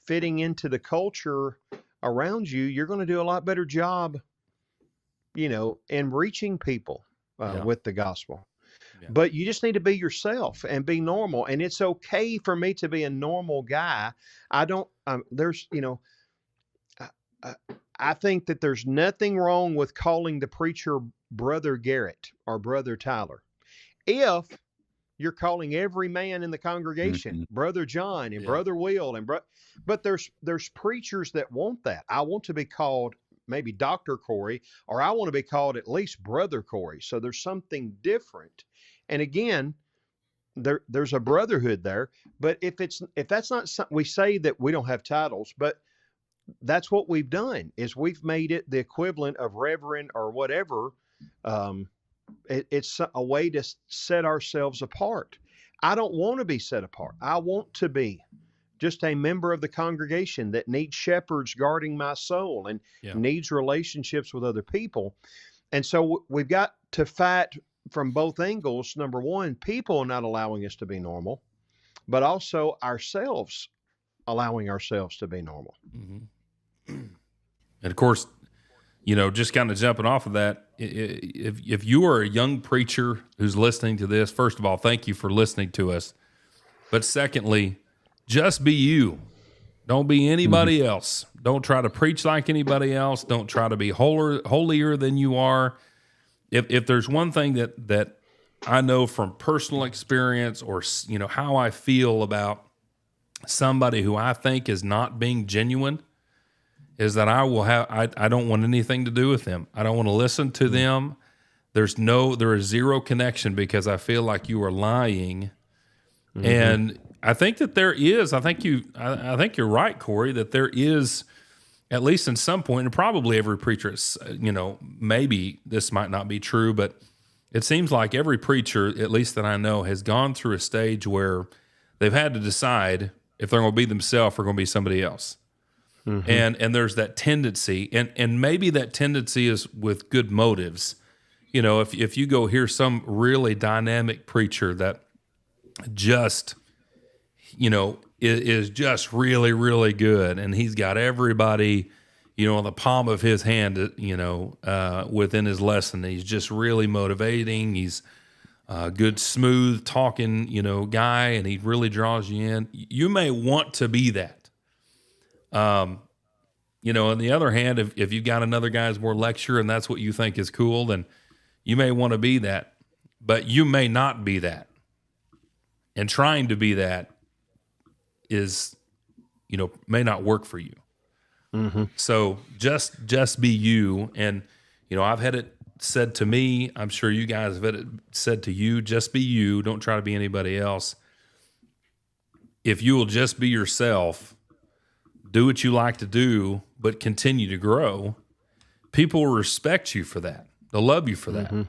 [SPEAKER 3] fitting into the culture around you, you're going to do a lot better job, in reaching people with the gospel. Yeah. But you just need to be yourself and be normal. And it's okay for me to be a normal guy. I don't, I think that there's nothing wrong with calling the preacher Brother Garrett or Brother Tyler. If you're calling every man in the congregation Brother John and Brother Will but there's preachers that want that. I want to be called maybe Dr. Corey, or I want to be called at least Brother Corey. So there's something different. And again, there's a brotherhood there. But if that's not something, we say that we don't have titles, but that's what we've done, is we've made it the equivalent of reverend or whatever. It's a way to set ourselves apart. I don't want to be set apart. I want to be just a member of the congregation that needs shepherds guarding my soul and needs relationships with other people. And so we've got to fight from both angles. Number one, people not allowing us to be normal, but also ourselves allowing ourselves to be normal.
[SPEAKER 1] Mm-hmm. And of course, just kind of jumping off of that, if you are a young preacher who's listening to this, first of all, thank you for listening to us. But secondly, just be you. Don't be anybody else. Don't try to preach like anybody else. Don't try to be holier than you are. If there's one thing that I know from personal experience, or how I feel about somebody who I think is not being genuine, is that I don't want anything to do with them. I don't want to listen to them. There is zero connection, because I feel like you are lying. And I think that there is, I think you're right, Corey, that there is, at least in some point, and probably every preacher, maybe this might not be true, but it seems like every preacher, at least that I know, has gone through a stage where they've had to decide if they're going to be themselves or going to be somebody else. And there's that tendency, and maybe that tendency is with good motives. If you go hear some really dynamic preacher that just, is just really, really good, and he's got everybody, on the palm of his hand, within his lesson. He's just really motivating. He's a good, smooth talking, guy, and he really draws you in. You may want to be that. On the other hand, if you've got another guy's more lecture and that's what you think is cool, then you may want to be that, but you may not be that. And trying to be that is, may not work for you. So just be you. And, I've had it said to me, I'm sure you guys have had it said to you, just be you. Don't try to be anybody else. If you will just be yourself, do what you like to do, but continue to grow, people will respect you for that. They'll love you for that.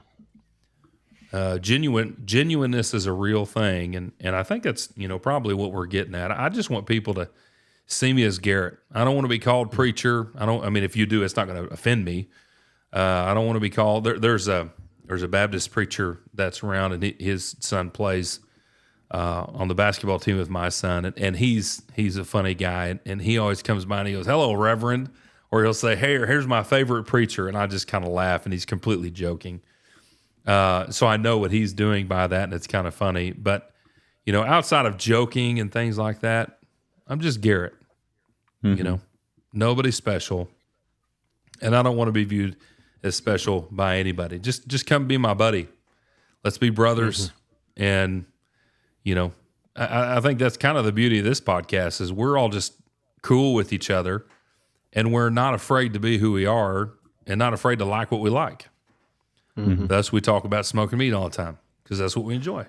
[SPEAKER 1] Genuineness is a real thing. And I think that's, probably what we're getting at. I just want people to see me as Garrett. I don't want to be called preacher. If you do, it's not going to offend me. I don't want to be called, there's a there's a Baptist preacher that's around, and his son plays on the basketball team with my son, and he's a funny guy, and he always comes by and he goes, "Hello, Reverend," or he'll say, "Hey, here's my favorite preacher," and I just kind of laugh, and he's completely joking. So I know what he's doing by that, and it's kind of funny. But outside of joking and things like that, I'm just Garrett. Nobody special, and I don't want to be viewed as special by anybody. Just come be my buddy. Let's be brothers, and I think that's kind of the beauty of this podcast is we're all just cool with each other, and we're not afraid to be who we are, and not afraid to like what we like. Thus, we talk about smoking meat all the time because that's what we enjoy.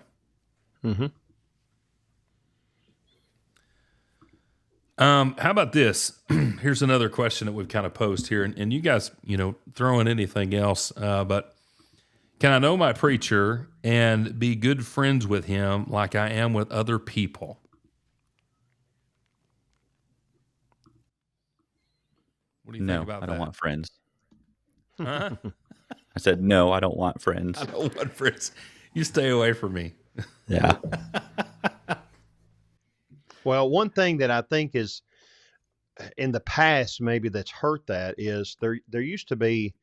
[SPEAKER 1] How about this? Here's another question that we've kind of posed here, and you guys, throw in anything else. But can I know my preacher and be good friends with him like I am with other people? What do you think about that?
[SPEAKER 2] I don't want friends.
[SPEAKER 1] Huh?
[SPEAKER 2] I said, no, I don't want friends.
[SPEAKER 1] I don't want friends. You stay away from me.
[SPEAKER 2] Yeah.
[SPEAKER 3] Well, one thing that I think is in the past, maybe that's hurt that is there used to be,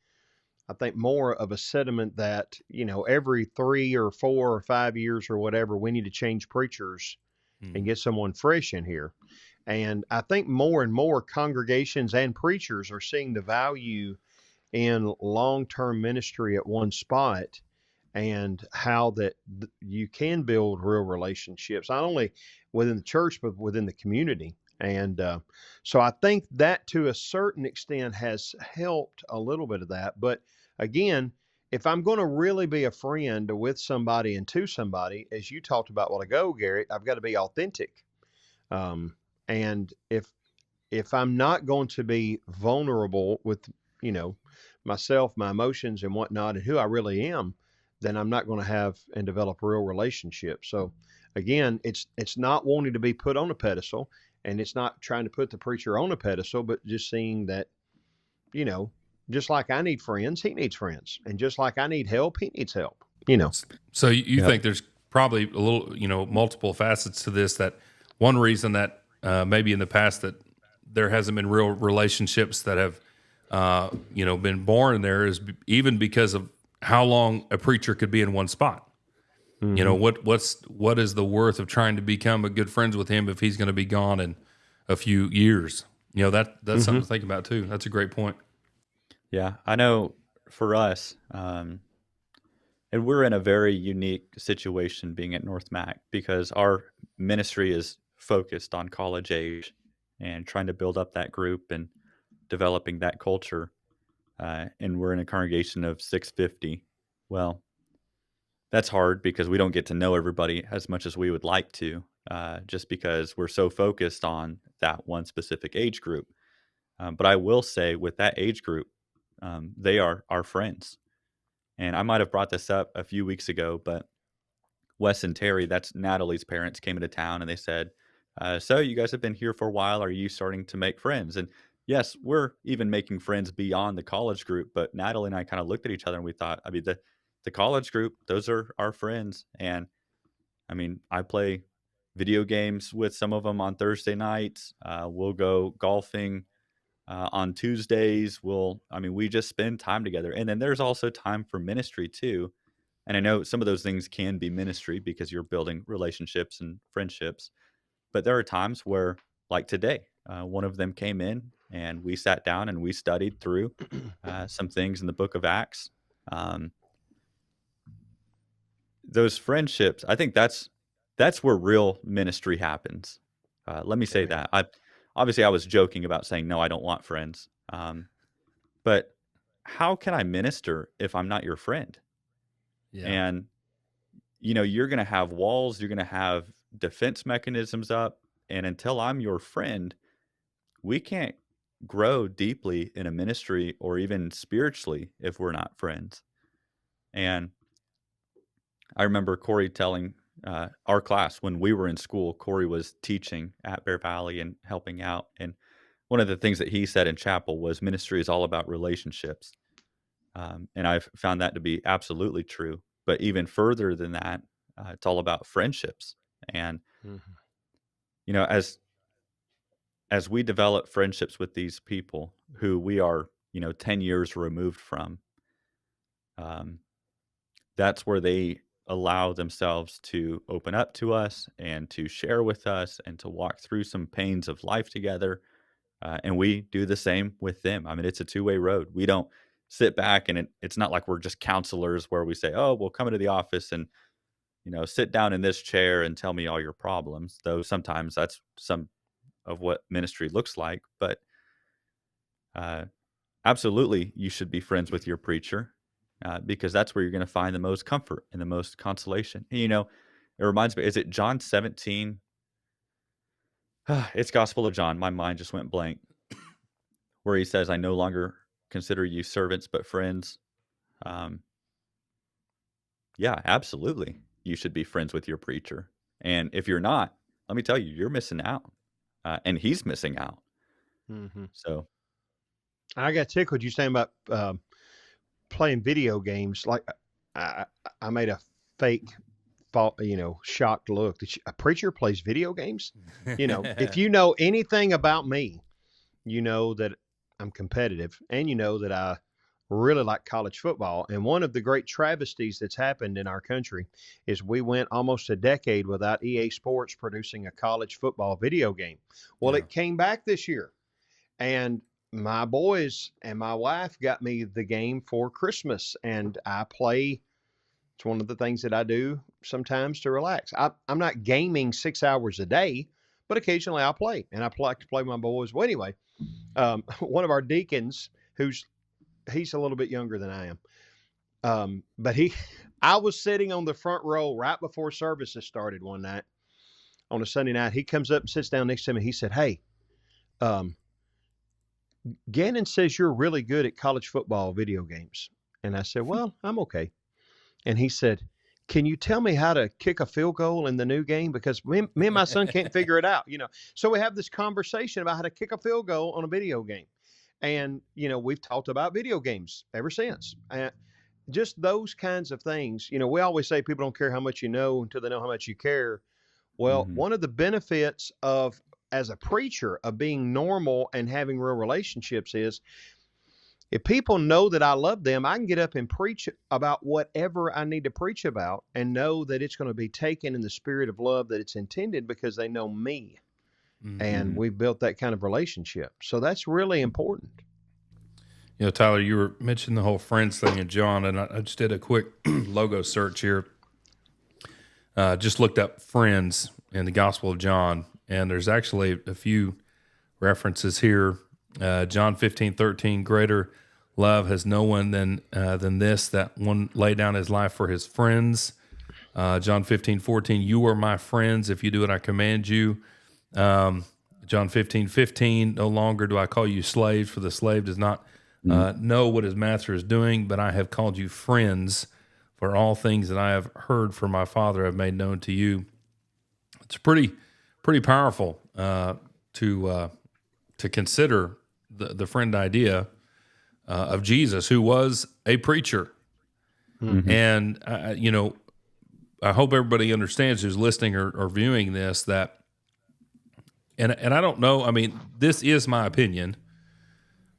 [SPEAKER 3] I think, more of a sentiment that, every 3 or 4 or 5 years or whatever, we need to change preachers and get someone fresh in here. And I think more and more congregations and preachers are seeing the value in long-term ministry at one spot, and how that you can build real relationships, not only within the church, but within the community. And so I think that to a certain extent has helped a little bit of that. But again, if I'm going to really be a friend with somebody and to somebody, as you talked about a while ago, Garrett, I've got to be authentic. And if I'm not going to be vulnerable with, myself, my emotions and whatnot, and who I really am, then I'm not going to have and develop real relationships. So again, it's not wanting to be put on a pedestal, and it's not trying to put the preacher on a pedestal, but just seeing that, just like I need friends, he needs friends. And just like I need help, he needs help,
[SPEAKER 1] So you think there's probably a little, multiple facets to this, that one reason that maybe in the past that there hasn't been real relationships that have, been born there is even because of how long a preacher could be in one spot. What is the worth of trying to become a good friends with him if he's going to be gone in a few years? That's something to think about too. That's a great point.
[SPEAKER 2] Yeah, I know for us, and we're in a very unique situation being at North Mac because our ministry is focused on college age and trying to build up that group and developing that culture. And we're in a congregation of 650. Well, that's hard because we don't get to know everybody as much as we would like to, just because we're so focused on that one specific age group. But I will say with that age group, they are our friends. And I might have brought this up a few weeks ago, but Wes and Terry, that's Natalie's parents, came into town and they said, so you guys have been here for a while. Are you starting to make friends? And yes, we're even making friends beyond the college group. But Natalie and I kind of looked at each other and we thought, the college group, those are our friends. And I play video games with some of them on Thursday nights. We'll go golfing on Tuesdays. We just spend time together. And then there's also time for ministry too. And I know some of those things can be ministry because you're building relationships and friendships. But there are times where, like today, one of them came in and we sat down and we studied through some things in the book of Acts. Those friendships, I think that's where real ministry happens. Let me say that. I was joking about saying, no, I don't want friends. But how can I minister if I'm not your friend?
[SPEAKER 1] Yeah.
[SPEAKER 2] And, you're going to have walls, you're going to have defense mechanisms up. And until I'm your friend, we can't grow deeply in a ministry or even spiritually if we're not friends. And I remember Corey telling our class when we were in school, Corey was teaching at Bear Valley and helping out. And one of the things that he said in chapel was ministry is all about relationships. And I've found that to be absolutely true. But even further than that, it's all about friendships. And,
[SPEAKER 3] Mhm.
[SPEAKER 2] you know, as we develop friendships with these people who we are, 10 years removed from, um, that's where they allow themselves to open up to us and to share with us and to walk through some pains of life together. And we do the same with them. I mean, it's a two-way road. We don't sit back and it's not like we're just counselors where we say, oh, well, come into the office and, sit down in this chair and tell me all your problems. Though sometimes that's some of what ministry looks like. But uh, absolutely, you should be friends with your preacher because that's where you're going to find the most comfort and the most consolation. And, it reminds me, is it John 17? It's Gospel of John. My mind just went blank. Where he says, I no longer consider you servants, but friends. Um, yeah, absolutely. You should be friends with your preacher. And if you're not, let me tell you, you're missing out. And he's missing out.
[SPEAKER 3] Mhm.
[SPEAKER 2] So,
[SPEAKER 3] I got tickled you saying about playing video games. Like I, I made a fake, shocked look. A preacher plays video games. If you know anything about me, you know that I'm competitive, and you know that I really like college football. And one of the great travesties that's happened in our country is we went almost a decade without EA Sports producing a college football video game. Well,
[SPEAKER 1] Yeah.
[SPEAKER 3] it came back this year, and my boys and my wife got me the game for Christmas, and I play. It's one of the things that I do sometimes to relax. I'm not gaming 6 hours a day, but occasionally I'll play, and like to play with my boys. Well, anyway, one of our deacons, he's a little bit younger than I am, but I was sitting on the front row right before services started one night on a Sunday night. He comes up and sits down next to me. He said, "Hey, um, Gannon says you're really good at college football video games." And I said, "Well, I'm okay." And he said, "Can you tell me how to kick a field goal in the new game? Because me and my son can't figure it out." So we have this conversation about how to kick a field goal on a video game. And, we've talked about video games ever since. Just those kinds of things. We always say people don't care how much you know until they know how much you care. Well,
[SPEAKER 2] mhm.
[SPEAKER 3] one of the benefits of, as a preacher, of being normal and having real relationships is if people know that I love them, I can get up and preach about whatever I need to preach about and know that it's going to be taken in the spirit of love that it's intended because they know me. And
[SPEAKER 2] Mhm.
[SPEAKER 3] we've built that kind of relationship. So that's really important.
[SPEAKER 1] Tyler, you were mentioning the whole friends thing, and John, and I just did a quick logo search here. Just looked up friends in the Gospel of John, and there's actually a few references here. John 15:13, greater love has no one than this, that one lay down his life for his friends. John 15:14, you are my friends if you do what I command you. John 15:15, no longer do I call you slaves, for the slave does not know what his master is doing, but I have called you friends, for all things that I have heard from my Father I have made known to you. It's pretty powerful to consider the friend idea of Jesus, who was a preacher.
[SPEAKER 2] Mhm.
[SPEAKER 1] And, I hope everybody understands who's listening or viewing this that, and I don't know, I mean, this is my opinion,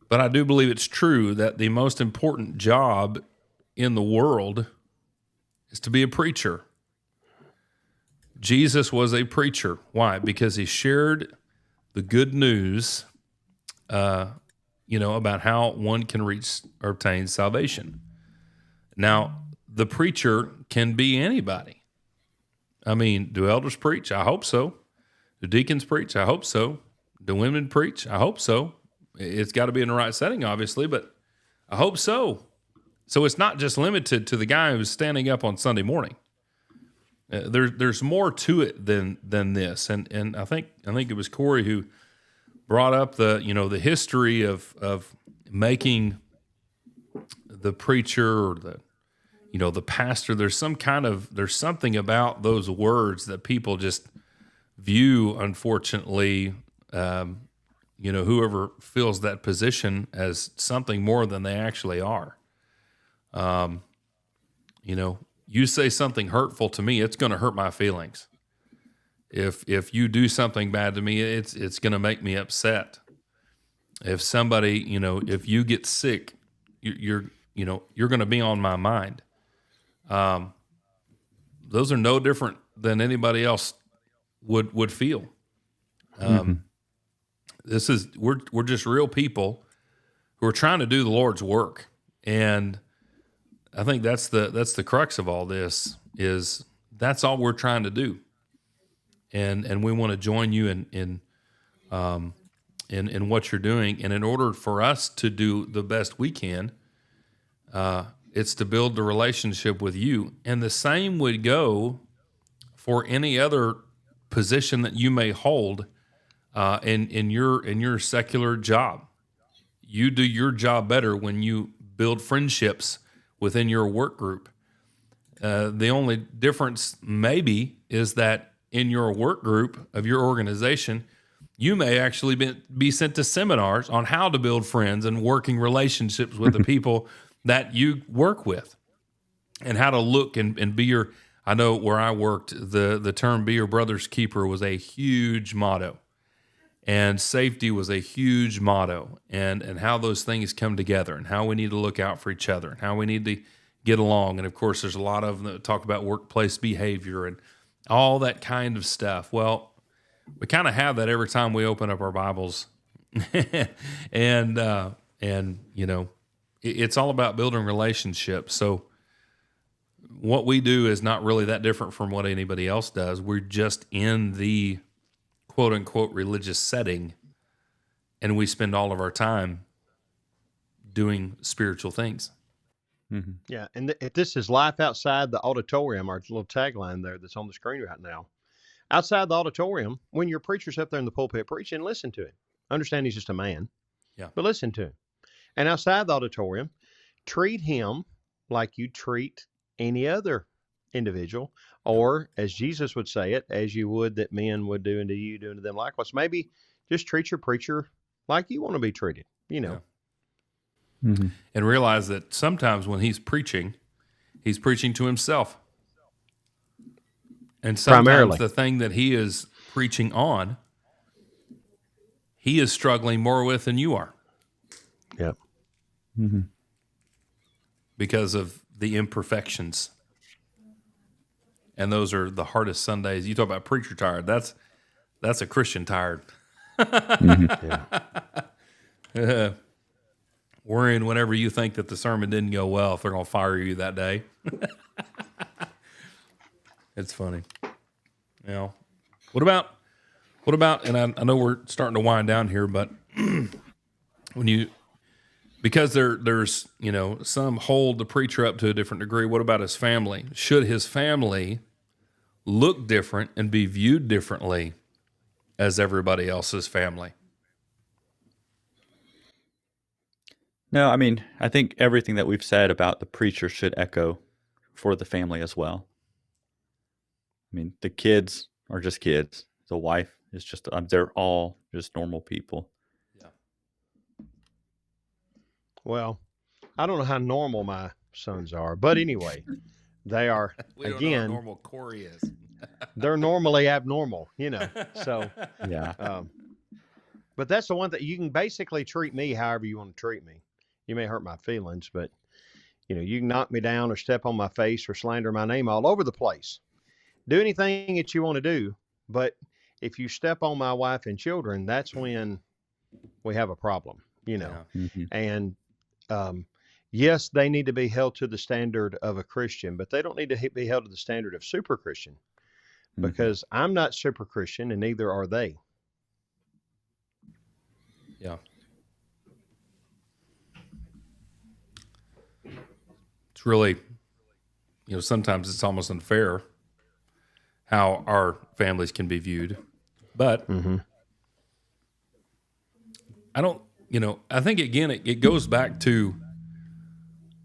[SPEAKER 1] but I do believe it's true that the most important job in the world is to be a preacher. Jesus was a preacher. Why? Because he shared the good news, about how one can reach or obtain salvation. Now, the preacher can be anybody. I mean, do elders preach? I hope so. Do deacons preach? I hope so. Do women preach? I hope so. It's got to be in the right setting, obviously, but I hope so. So it's not just limited to the guy who's standing up on Sunday morning. There's more to it than this, and I think it was Corey who brought up the history of making the preacher or the pastor. There's something about those words that people just view, unfortunately, whoever fills that position as something more than they actually are. You say something hurtful to me, it's going to hurt my feelings. If you do something bad to me, it's going to make me upset. If somebody, if you get sick, you're going to be on my mind. Those are no different than anybody else would feel. We're just real people who are trying to do the Lord's work, and I think that's the crux of all this is that's all we're trying to do, and we want to join you in what you're doing. And in order for us to do the best we can, it's to build the relationship with you. And the same would go for any other position that you may hold in your secular job. You do your job better when you build friendships within your work group. The only difference maybe is that in your work group of your organization, you may actually be sent to seminars on how to build friends and working relationships with the people that you work with, and how to look and be your. I know where I worked, the term "be your brother's keeper" was a huge motto, and safety was a huge motto, and how those things come together, and how we need to look out for each other, and how we need to get along. And of course, there's a lot of them that talk about workplace behavior and all that kind of stuff. Well, we kind of have that every time we open up our Bibles, and it's all about building relationships. So what we do is not really that different from what anybody else does. We're just in the quote unquote religious setting, and we spend all of our time doing spiritual things.
[SPEAKER 3] Mm-hmm. Yeah. And if this is life outside the auditorium, our little tagline there that's on the screen right now, outside the auditorium, when your preacher's up there in the pulpit preaching, listen to him. Understand he's just a man.
[SPEAKER 1] Yeah.
[SPEAKER 3] But listen to him. And outside the auditorium, treat him like you treat any other individual, or as Jesus would say it, as you would that men would do unto you, do unto them likewise. Maybe just treat your preacher like you want to be treated,
[SPEAKER 1] Yeah. Mm-hmm. And realize that sometimes when he's preaching to himself. And sometimes primarily, the thing that he is preaching on, he is struggling more with than you are.
[SPEAKER 3] Yeah.
[SPEAKER 1] Mm-hmm. Because of the imperfections. And those are the hardest Sundays. You talk about preacher tired. That's a Christian tired.
[SPEAKER 3] Yeah.
[SPEAKER 1] Worrying whenever you think that the sermon didn't go well, if they're going to fire you that day. It's funny. What about, and I know we're starting to wind down here, but because there's, some hold the preacher up to a different degree. What about his family? Should his family look different and be viewed differently as everybody else's family?
[SPEAKER 2] No, I mean, I think everything that we've said about the preacher should echo for the family as well. I mean, the kids are just kids. The wife is just, they're all just normal people.
[SPEAKER 1] Yeah.
[SPEAKER 3] Well, I don't know how normal my sons are, but anyway, they are,
[SPEAKER 1] we don't
[SPEAKER 3] again,
[SPEAKER 1] know how normal Corey is.
[SPEAKER 3] They're normally abnormal, so.
[SPEAKER 2] Yeah.
[SPEAKER 3] But that's the one that you can basically treat me however you want to treat me. You may hurt my feelings, but you can knock me down or step on my face or slander my name all over the place. Do anything that you want to do, but if you step on my wife and children, that's when we have a problem,
[SPEAKER 1] Yeah.
[SPEAKER 2] Mm-hmm.
[SPEAKER 3] And yes, they need to be held to the standard of a Christian, but they don't need to be held to the standard of super Christian, because I'm not super Christian and neither are they.
[SPEAKER 1] Yeah. It's really, sometimes it's almost unfair how our families can be viewed. But I don't, I think, again, it goes back to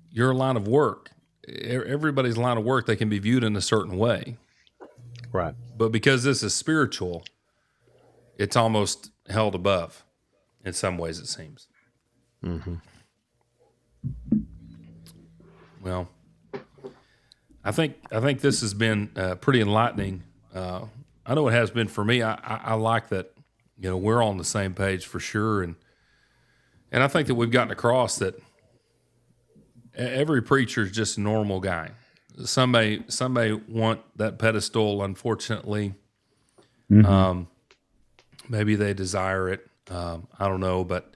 [SPEAKER 1] your line of work. Everybody's line of work, they can be viewed in a certain way.
[SPEAKER 3] Right.
[SPEAKER 1] But because this is spiritual, it's almost held above in some ways, it seems.
[SPEAKER 3] Mm-hmm.
[SPEAKER 1] Well, I think this has been pretty enlightening. I know it has been for me. I like that, we're on the same page for sure, and I think that we've gotten across that every preacher is just a normal guy. Some may want that pedestal. Unfortunately, maybe they desire it. I don't know, but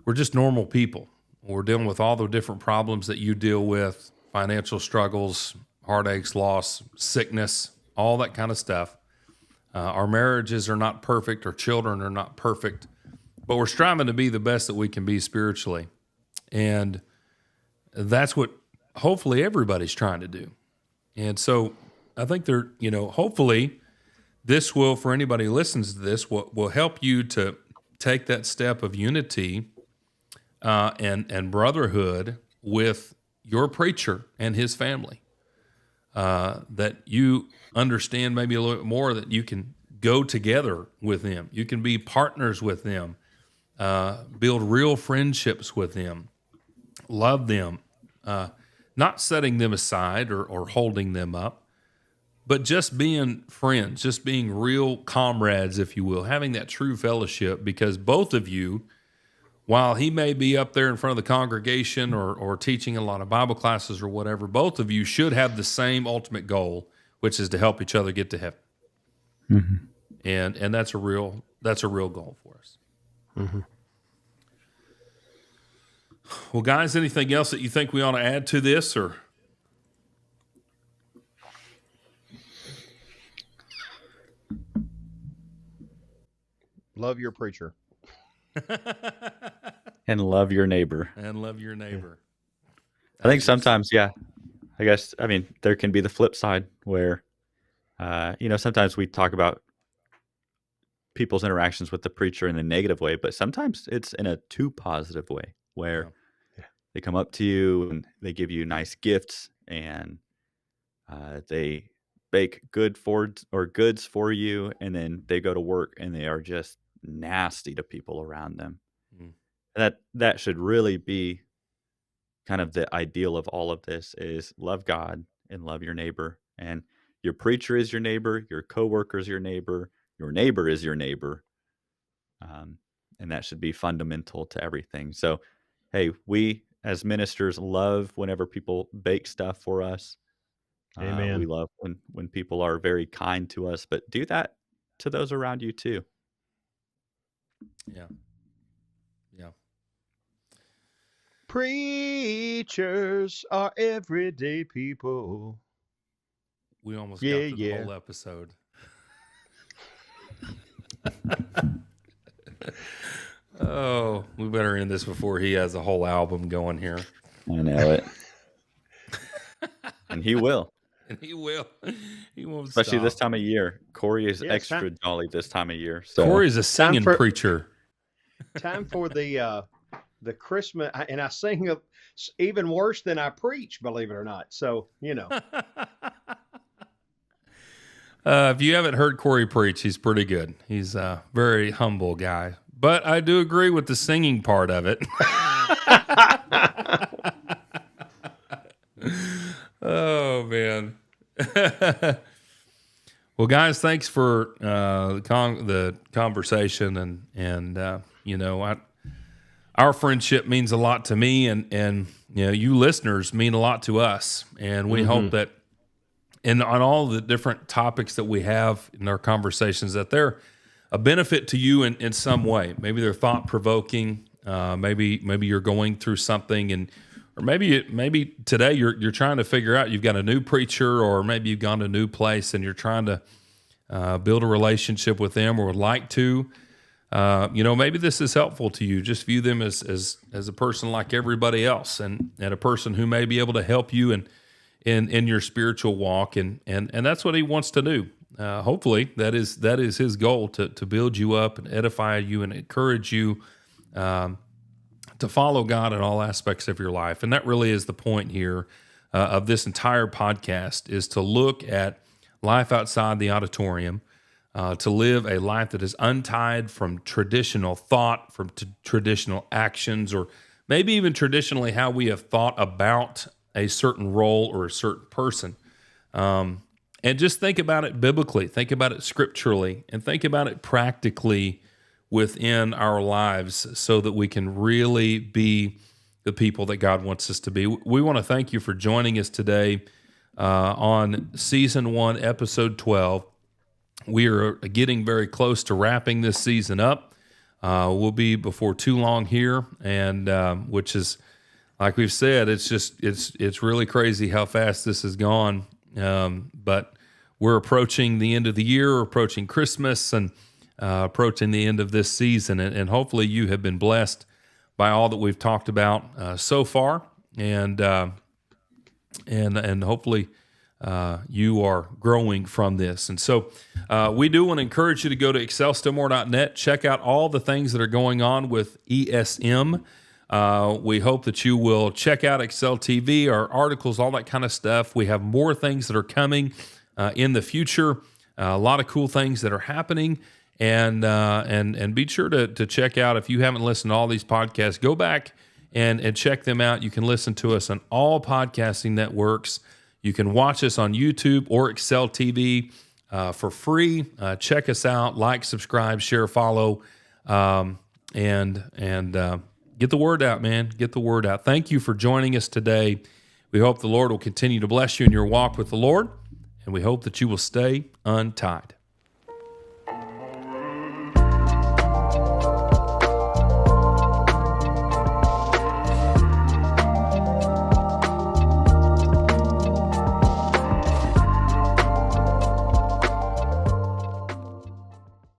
[SPEAKER 1] we're just normal people. We're dealing with all the different problems that you deal with: financial struggles, heartaches, loss, sickness, all that kind of stuff. Our marriages are not perfect. Our children are not perfect, but we're striving to be the best that we can be spiritually. And that's what hopefully everybody's trying to do. And so I think hopefully this will, for anybody who listens to this, will help you to take that step of unity and brotherhood with your preacher and his family. That you understand maybe a little bit more, that you can go together with them. You can be partners with them, build real friendships with them, love them, not setting them aside or holding them up, but just being friends, just being real comrades, if you will, having that true fellowship, because both of you, while he may be up there in front of the congregation or teaching a lot of Bible classes or whatever, both of you should have the same ultimate goal, which is to help each other get to heaven. Mm-hmm. And that's a real goal for us. Mm-hmm. Well, guys, anything else that you think we ought to add to this, or?
[SPEAKER 3] Love your preacher.
[SPEAKER 2] And love your neighbor.
[SPEAKER 1] And love your neighbor.
[SPEAKER 2] I think sometimes, I mean, there can be the flip side where, sometimes we talk about people's interactions with the preacher in a negative way, but sometimes it's in a too positive way where they come up to you and they give you nice gifts, and they bake goods for you, and then they go to work and they are just nasty to people around them. That should really be kind of the ideal of all of this, is love God and love your neighbor. And your preacher is your neighbor, your coworker is your neighbor is your neighbor. And that should be fundamental to everything. So, hey, we as ministers love whenever people bake stuff for us.
[SPEAKER 3] Amen.
[SPEAKER 2] We love when people are very kind to us, but do that to those around you too.
[SPEAKER 1] Yeah.
[SPEAKER 3] Preachers are everyday people.
[SPEAKER 1] We almost got through the whole episode. Oh, we better end this before he has a whole album going here.
[SPEAKER 2] I know it. And he will.
[SPEAKER 1] And he will. He won't
[SPEAKER 2] Especially
[SPEAKER 1] stop.
[SPEAKER 2] This time of year. Corey is extra jolly this time of year. So.
[SPEAKER 1] Corey's a singing preacher.
[SPEAKER 3] Time for the Christmas, and I sing even worse than I preach, believe it or not. So,
[SPEAKER 1] If you haven't heard Corey preach, he's pretty good. He's a very humble guy. But I do agree with the singing part of it. Oh, man. Well, guys, thanks for the conversation. And our friendship means a lot to me. And you listeners mean a lot to us. And we hope that on all the different topics that we have in our conversations, that they're a benefit to you in some way. Maybe they're thought-provoking. Maybe you're going through something, or maybe today you're trying to figure out, you've got a new preacher, or maybe you've gone to a new place and you're trying to build a relationship with them, or would like to. Maybe this is helpful to you. Just view them as a person like everybody else, and a person who may be able to help you in your spiritual walk, and that's what he wants to do. Hopefully that is his goal, to build you up and edify you and encourage you to follow God in all aspects of your life. And that really is the point here of this entire podcast, is to look at life outside the auditorium, to live a life that is untied from traditional thought, from traditional actions, or maybe even traditionally how we have thought about a certain role or a certain person. And just think about it biblically, think about it scripturally, and think about it practically within our lives so that we can really be the people that God wants us to be. We want to thank you for joining us today on Season 1, Episode 12. We are getting very close to wrapping this season up. We'll be before too long here, and which is, like we've said, it's really crazy how fast this has gone. But we're approaching the end of the year, we're approaching Christmas, and approaching the end of this season, and hopefully you have been blessed by all that we've talked about so far, and hopefully you are growing from this. And so we do want to encourage you to go to excelstillmore.net, check out all the things that are going on with ESM. We hope that you will check out Excel TV, our articles, all that kind of stuff. We have more things that are coming in the future, a lot of cool things that are happening. And be sure to check out, if you haven't listened to all these podcasts, go back and check them out. You can listen to us on all podcasting networks. You can watch us on YouTube or Excel TV for free. Check us out, like, subscribe, share, follow, and get the word out, man. Get the word out. Thank you for joining us today. We hope the Lord will continue to bless you in your walk with the Lord, and we hope that you will stay untied.